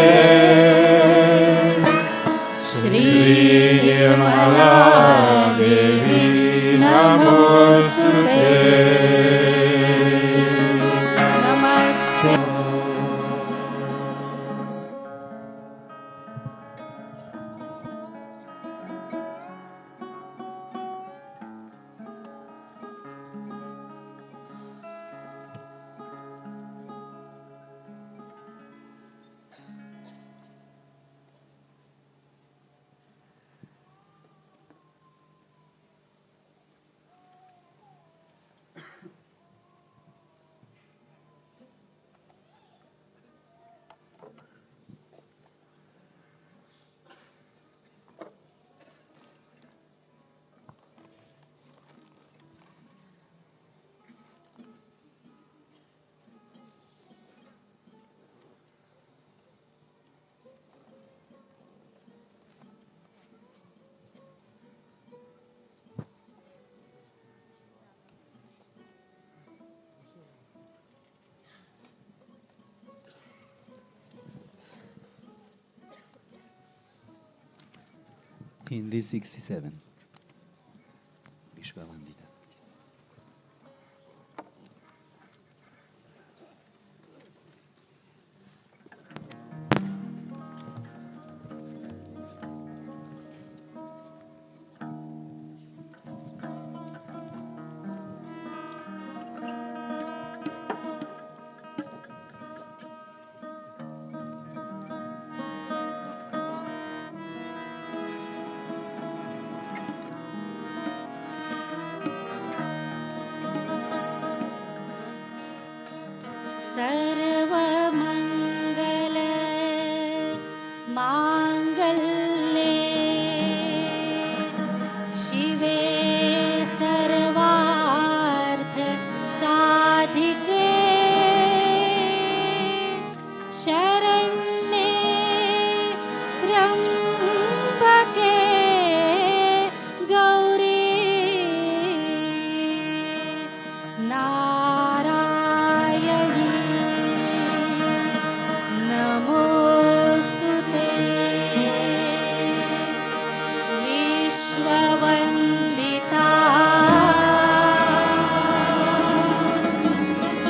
C: श्रीनिर्मला देवी नमोस्तुते नमस्ते
E: Hindi 67. Vishwavandita.
C: सर्वमङ्गल माङ्गल्ये शिवे सर्वार्थ साधिके शरण्ये त्र्यम्बके गौरी नारायणी नमोस्तुते विश्ववन्दिता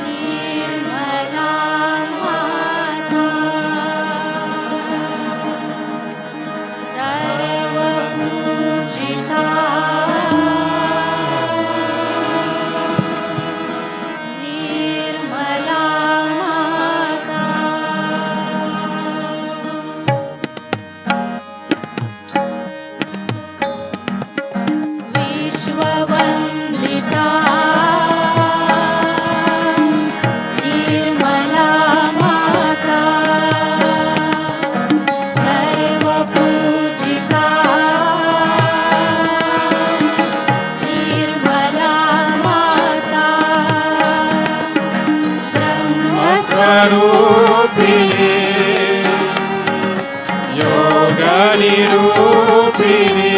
C: निर्मला माता सर्वपूजिता निर्मला माता विश्ववन्दिता निर्मला माता सर्वपूजिता निर्मला माता
A: स्वरूपिणी योगनिरूपिणी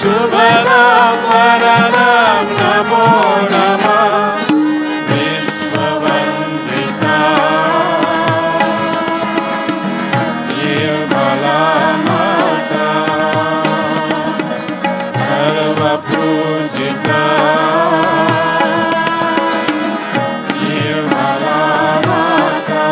A: शुभदां वरदां नमो नमः विश्ववन्दिता निर्मला माता सर्वपूजिता निर्मला माता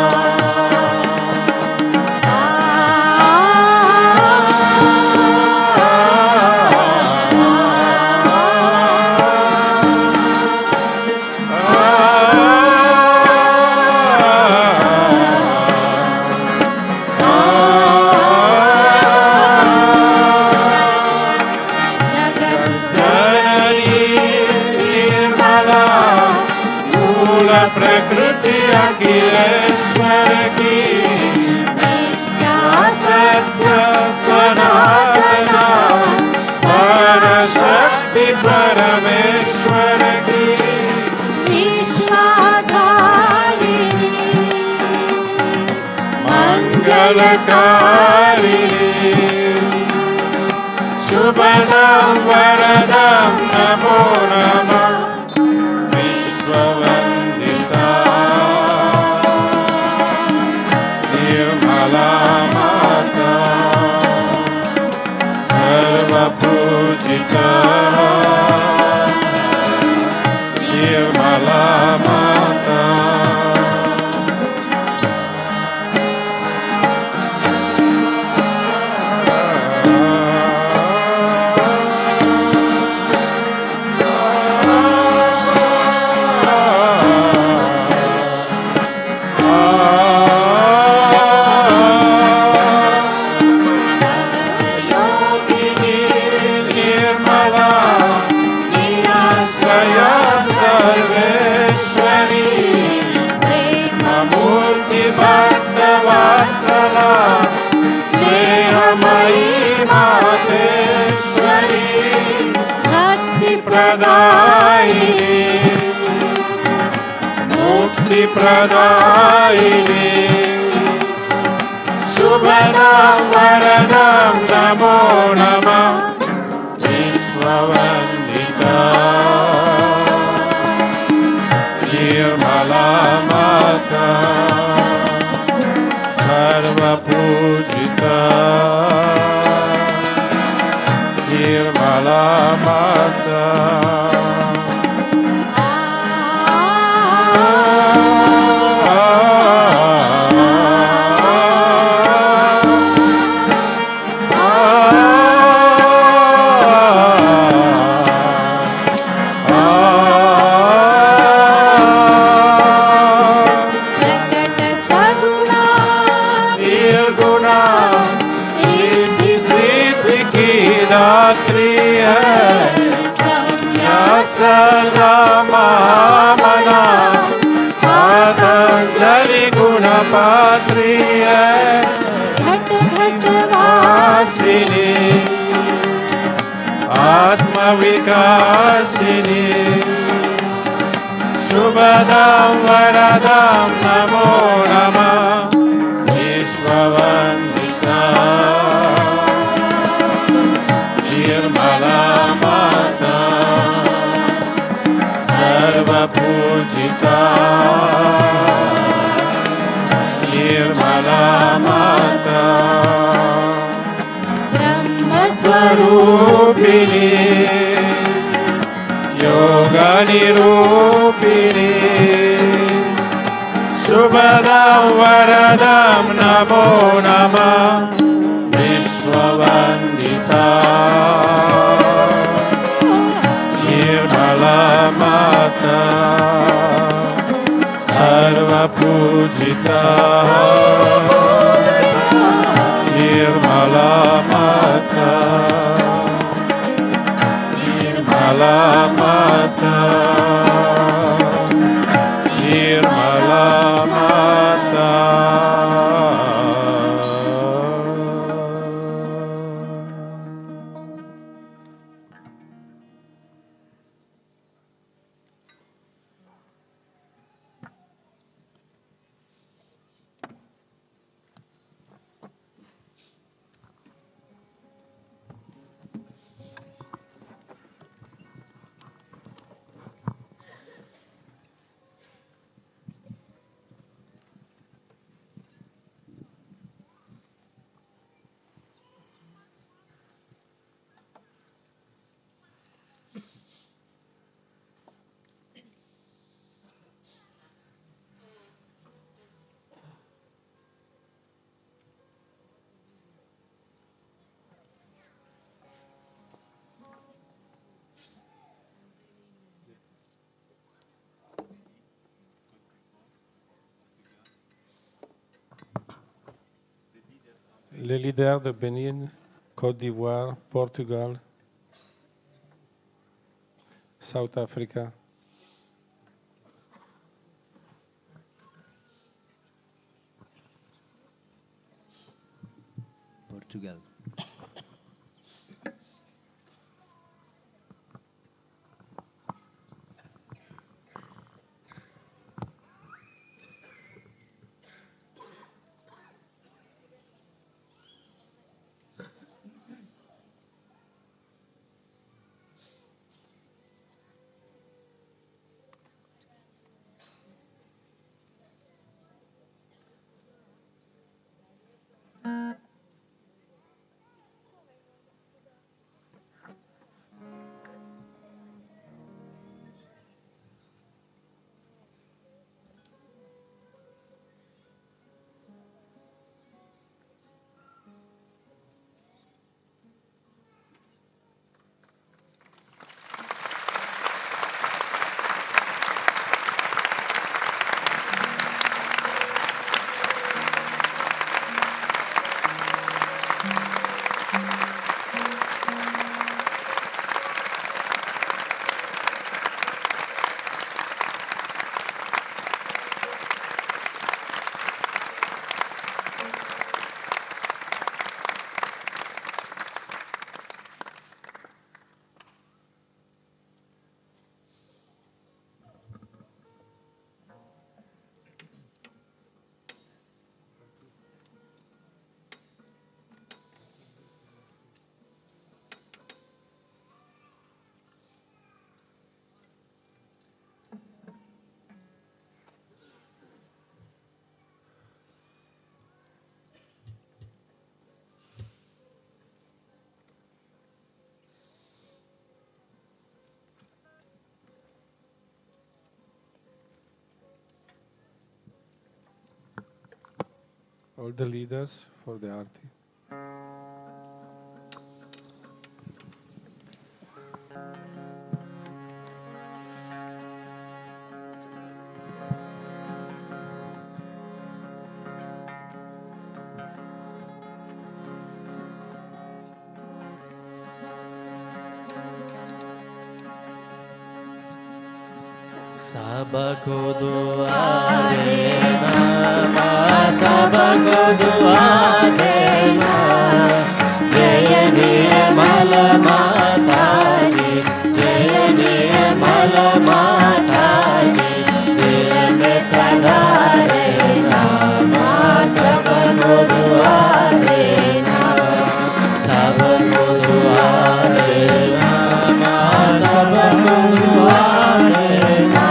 A: जननी निर्मला मूल प्रकृति अखिलेश्वर की नित्या सत्य सनातना परशक्ति परमेश्वर की
C: विश्वाधारिणी
A: मंगलकारिणी शुभदां वरदां नमो नमः विश्ववन्दिता निर्मला माता सर्वपूजिता निर्मला माता सहजयोगिनी निर्मला निराश्रया सर्वेश्वरी प्रेममूर्ति भक्तवत्सला स्नेहमयी मातेश्वरी भक्तिप्रदायिनी मुक्तिप्रदायिनी शुभदां वरदां नमो नमः विश्ववन्दिता निर्मला माता सर्वपूजिता निर्मला माता सदा महामना पतंजलि गुणपात्री
C: घट घट
A: वासिनी आत्मविकासिनी शुभदां वरदां नमो नमः विश्ववन्दिता निर्मला माता सर्वपूजिता निर्मला माता स्वरूपिणी योगनिरूपिणी शुभदां वरदां नमो नमः विश्ववन्दिता निर्मला माता सर्वपूजिता निर्मला माता निर्मला माता निर्मला माता
F: Les leaders de Bénin, Côte d'Ivoire, Portugal, South Africa,
D: Portugal.
F: all the leaders for the Aarti.
D: सबको दुआ देना, सबको दुआ देना, जय निर्मल माता जी, जय निर्मल माता जी, दिल में सदा रहना, सबको दुआ देना, सबको दुआ देना, सबको दुआ देना,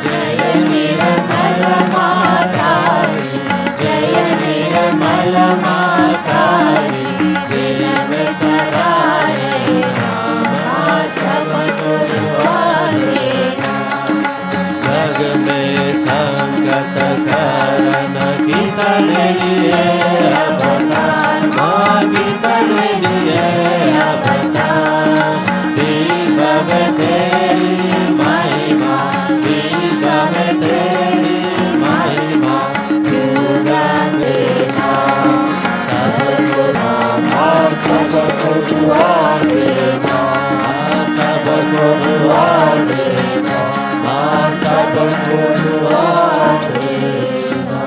D: जय निर्मल माता जी, जय निर्मल माता जी, दिल में सदा रहना, सबको दुआ देना, जग में संकट करन की लिए अवतार, माँ की लिए अवतार, विश्व में तेरी महिमा, विश्व में तेरी महिमा, जुगान देना, सबको नामा, सबको दुआ देना, सबको दुआ देना, सबको दुआ देना।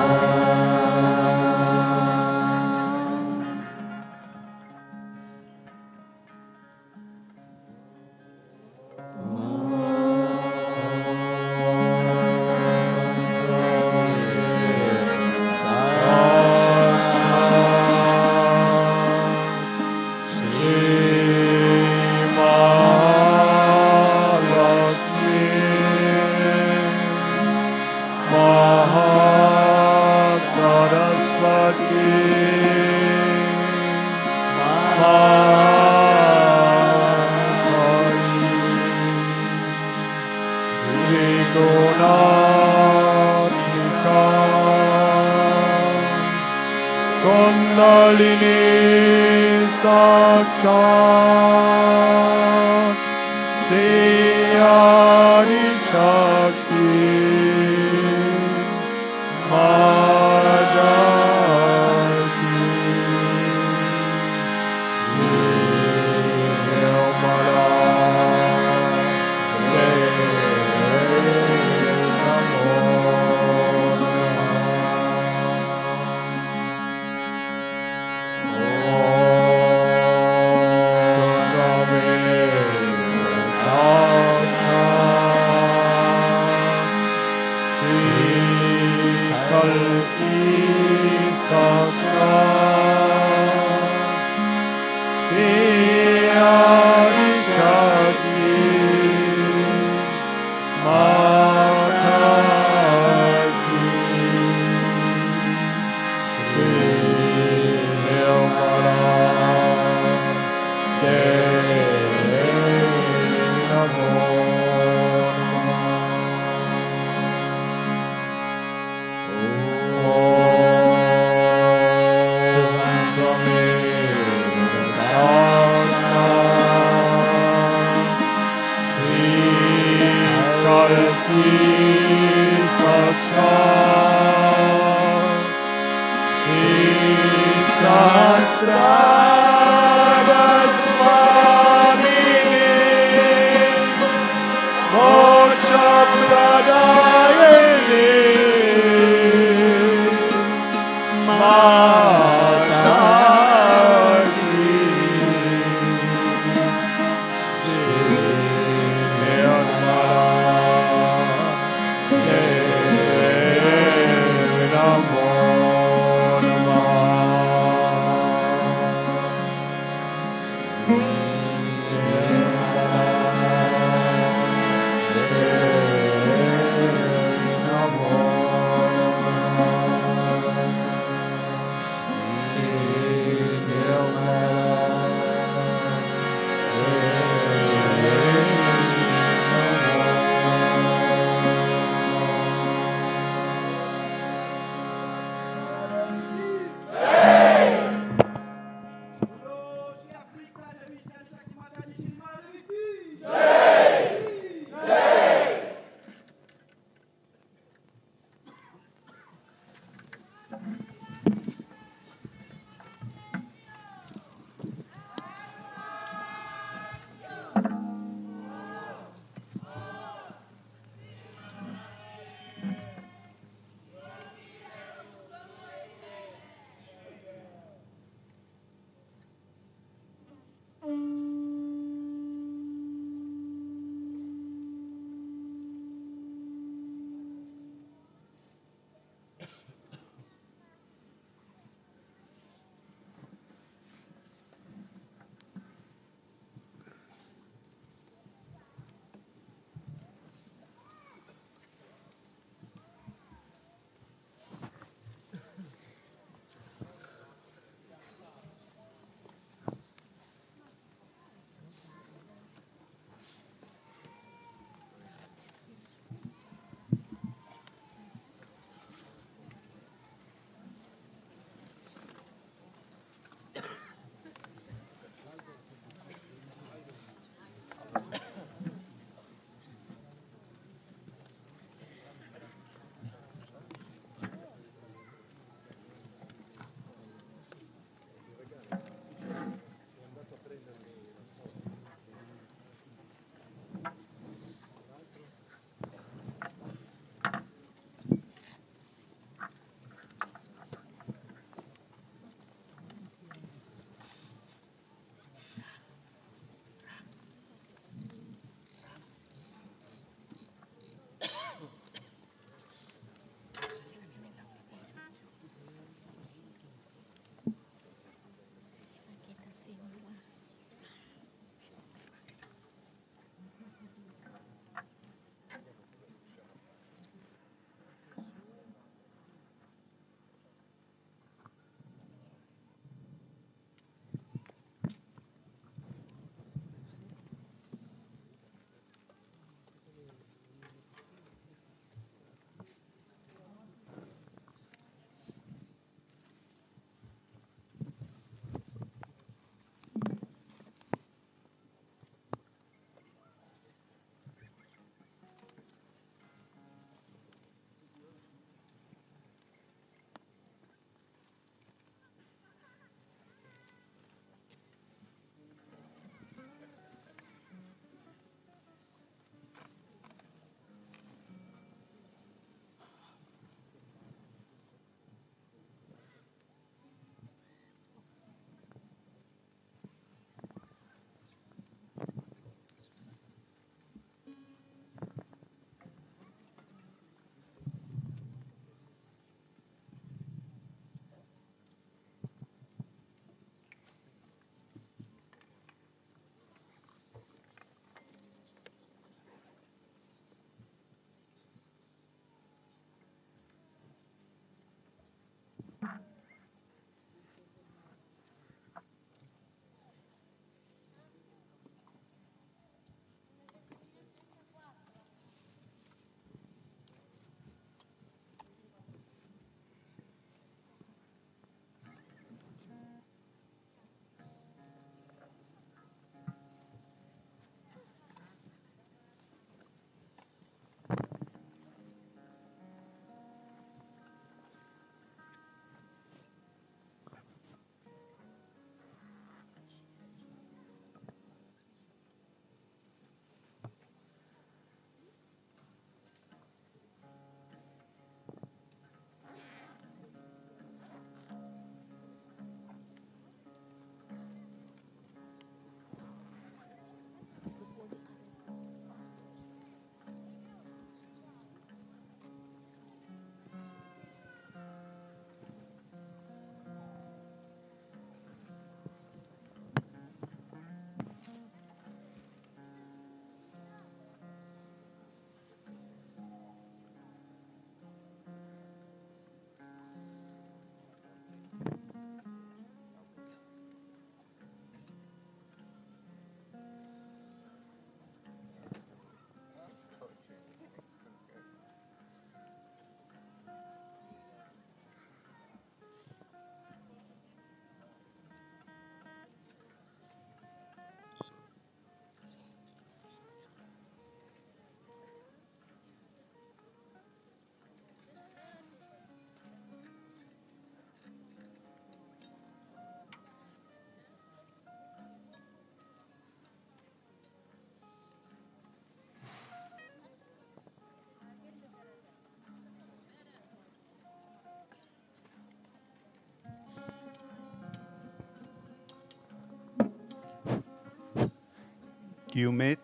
G: Guillemette,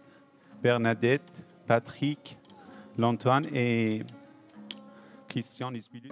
G: Bernadette, Patrick, l'Antoine et Christian Lisbulu.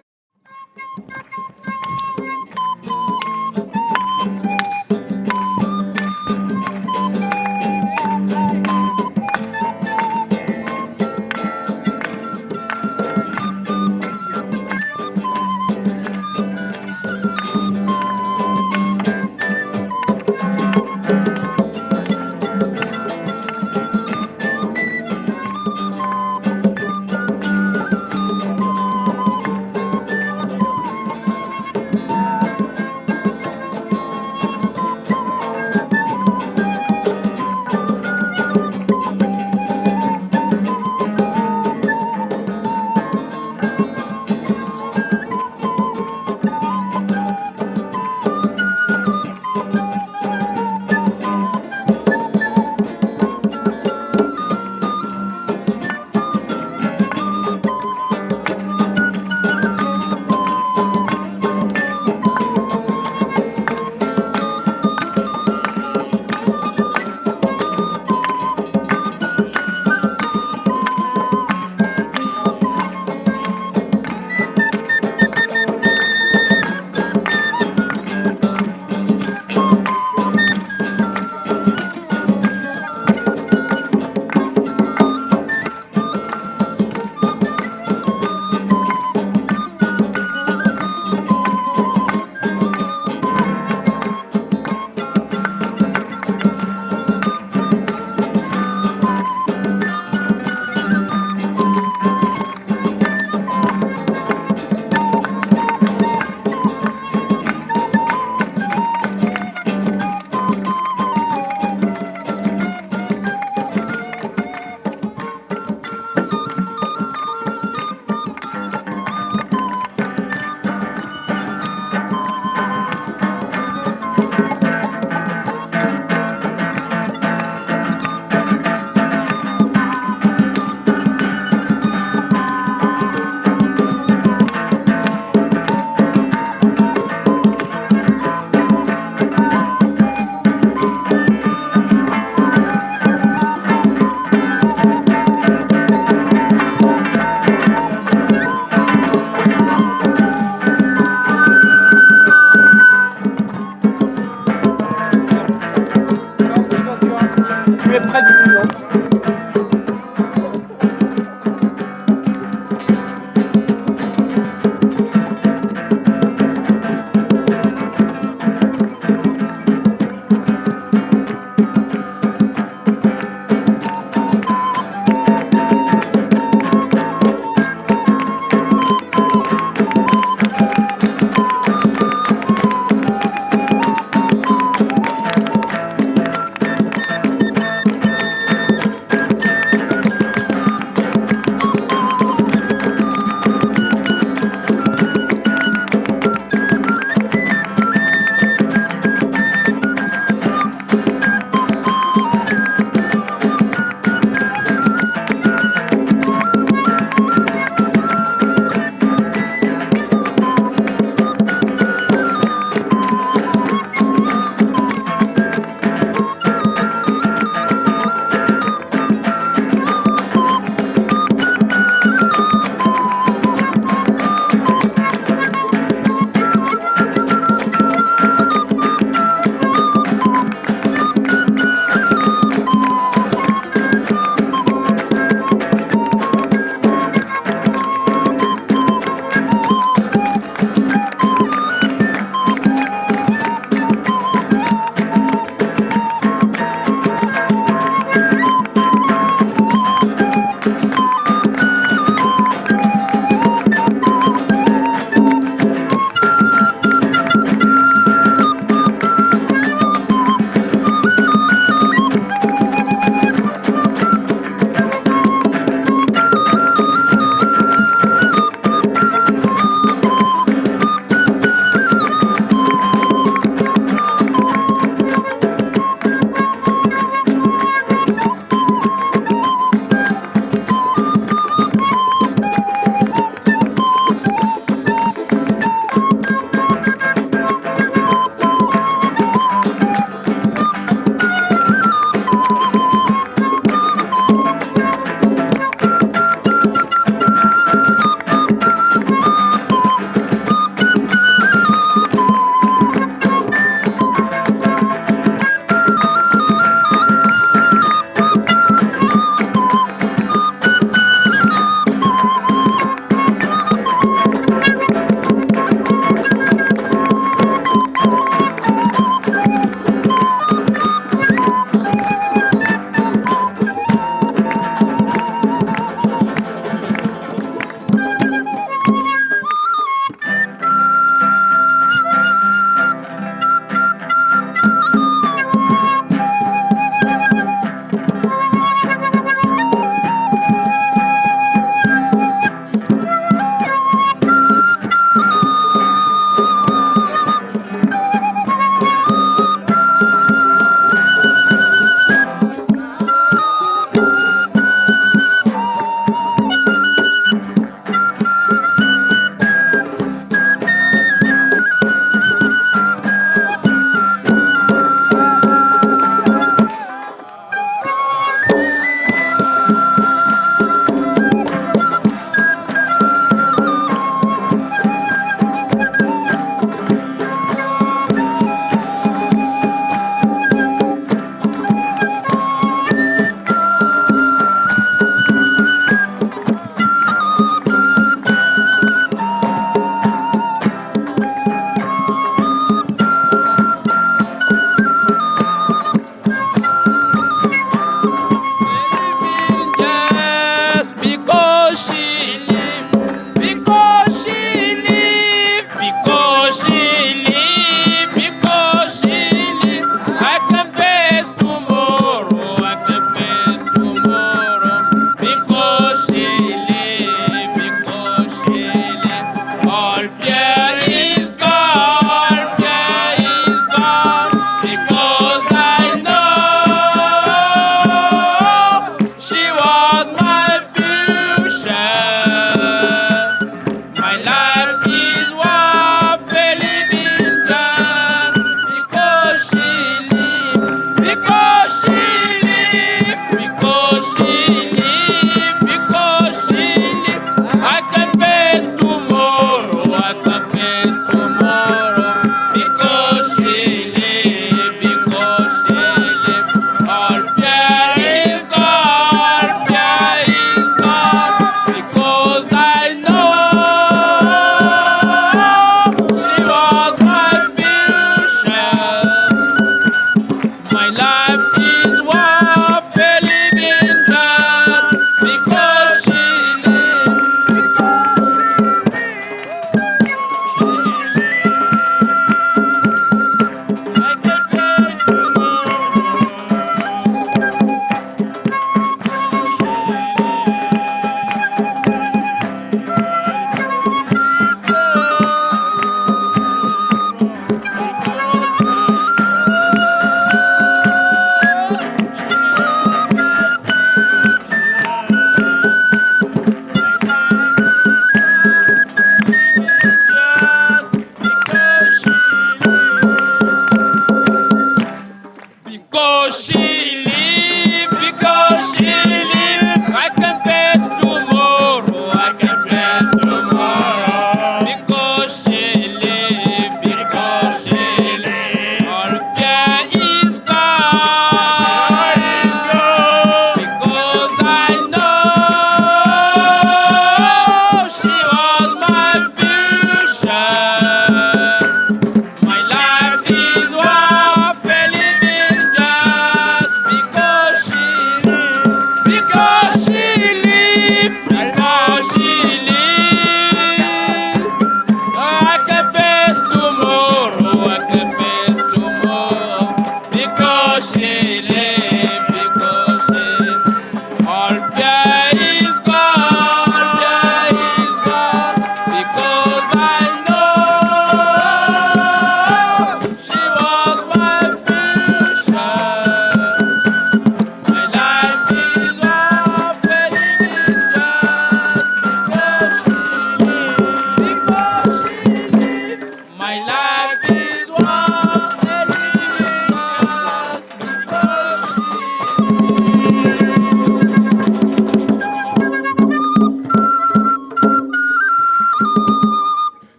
A: My life is one living just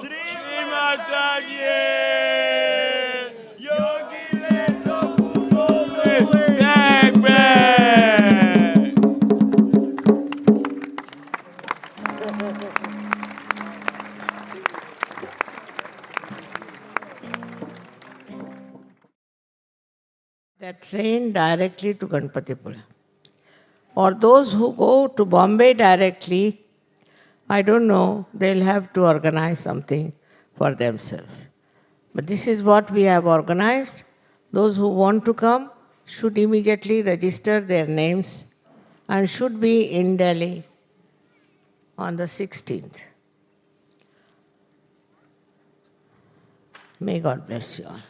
A: Shri Mataji, Yogi Lendo Kurove, back, back.
B: They are trained directly to Ganpatipura. Or those who go to Bombay directly, I don't know, they'll have to organize something for themselves. But this is what we have organized. Those who want to come should immediately register their names and should be in Delhi on the 16th. May God bless you all.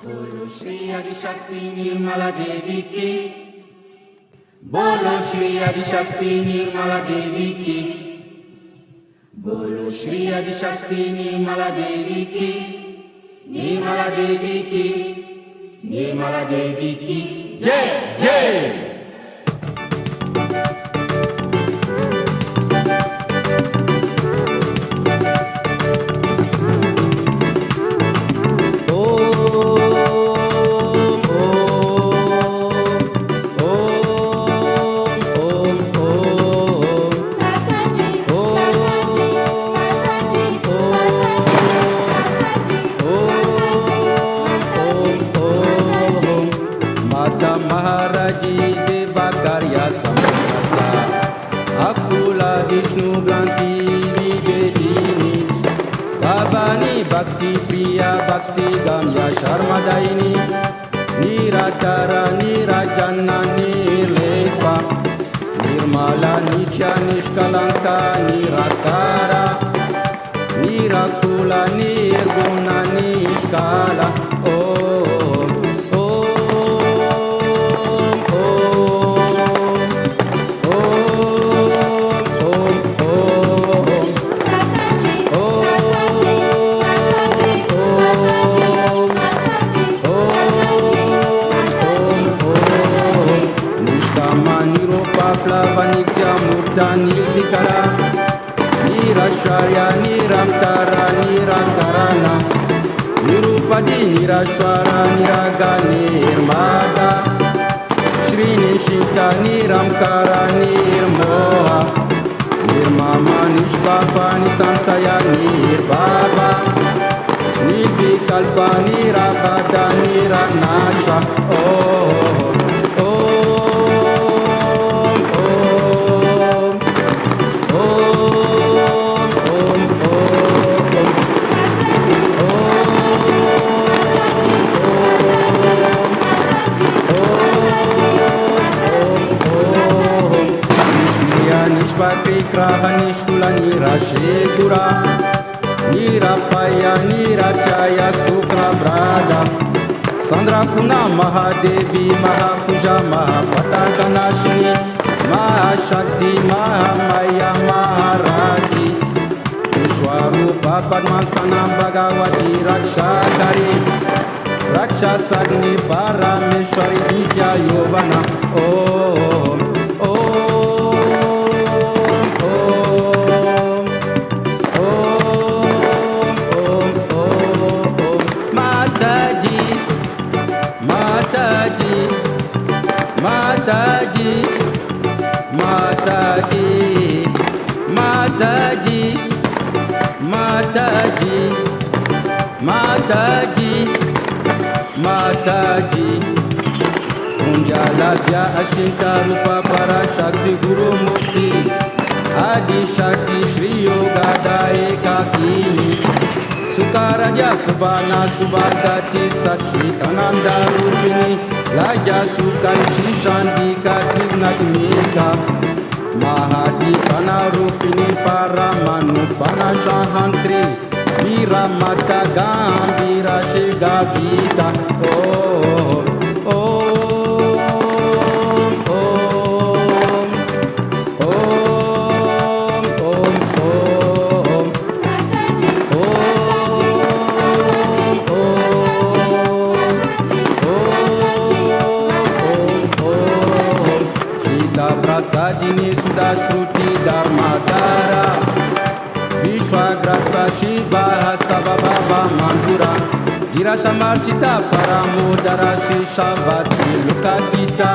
H: Bolo Shri Adi Shakti Nirmala Devi ki. Bolo Shri Adi Shakti Nirmala Devi ki. Bolo Shri Adi Shakti Nirmala Devi ki. Nirmala Devi ki. Nirmala Devi ki. Jai Jai. Bhakti Priya Bhakti Gamya Sharmadaini Niratara Nirajana Nirlepa Nirmala Nitya Nishkalanka Niratara Nirakula Nirguna Nishkala Om Nirvikara Nirashwarya Niramtara Nirakarana Nirupadi Nirashwara Niraga Nirmada Shri Nishita Niramkara Nirmoha Nirmama Nishpapa Nisamsaya Nirbaba Nirvikalpa Nirabada Niranasha Nishtula Nirashekura Nirapaya Nirachaya Sukra Brada Sandra Kuna Mahadevi Mahapuja Mahapatakanashini Mahashakti Mahamaya Maharaji Vishwarupa Padmasana Bhagavati Rashakari Rakshasagni Parameshwari Nitya Yovana Om Mataji, Mataji, Mataji, Mataji, Mataji, Mataji. Kundya Labhya Ashinta Rupa Para Shakti Guru Mukti Adi Shakti Shri Yoga Daeka Kini Sukaraja Subhana Subhadati Sashi Tananda Rupini Laja Sukan Shishandika Tivnatmika Mahadi Pana Rupini Paramanu Pana Shahantri Vira Mata Gambira Shiga Vita Om Sadini Sudashruti Dharmadara Vishwagrasa Shiva Hastava Baba Mandura Girashamarchita Paramodara Shishavati Lukatita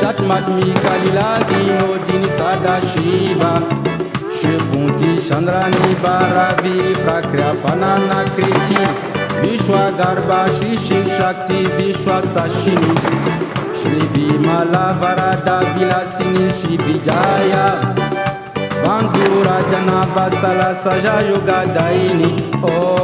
H: Shatmatmi Kalila Dino Dini Sada Shiva Shipunti Chandrani Baravi Prakriya Panana Kriti Vishwagarbha Shishi Shakti Vishwasashini Shri Vimala Varada Vilasini Shri Vijaya Bandura Jana Vasala Sahajayoga Daini Om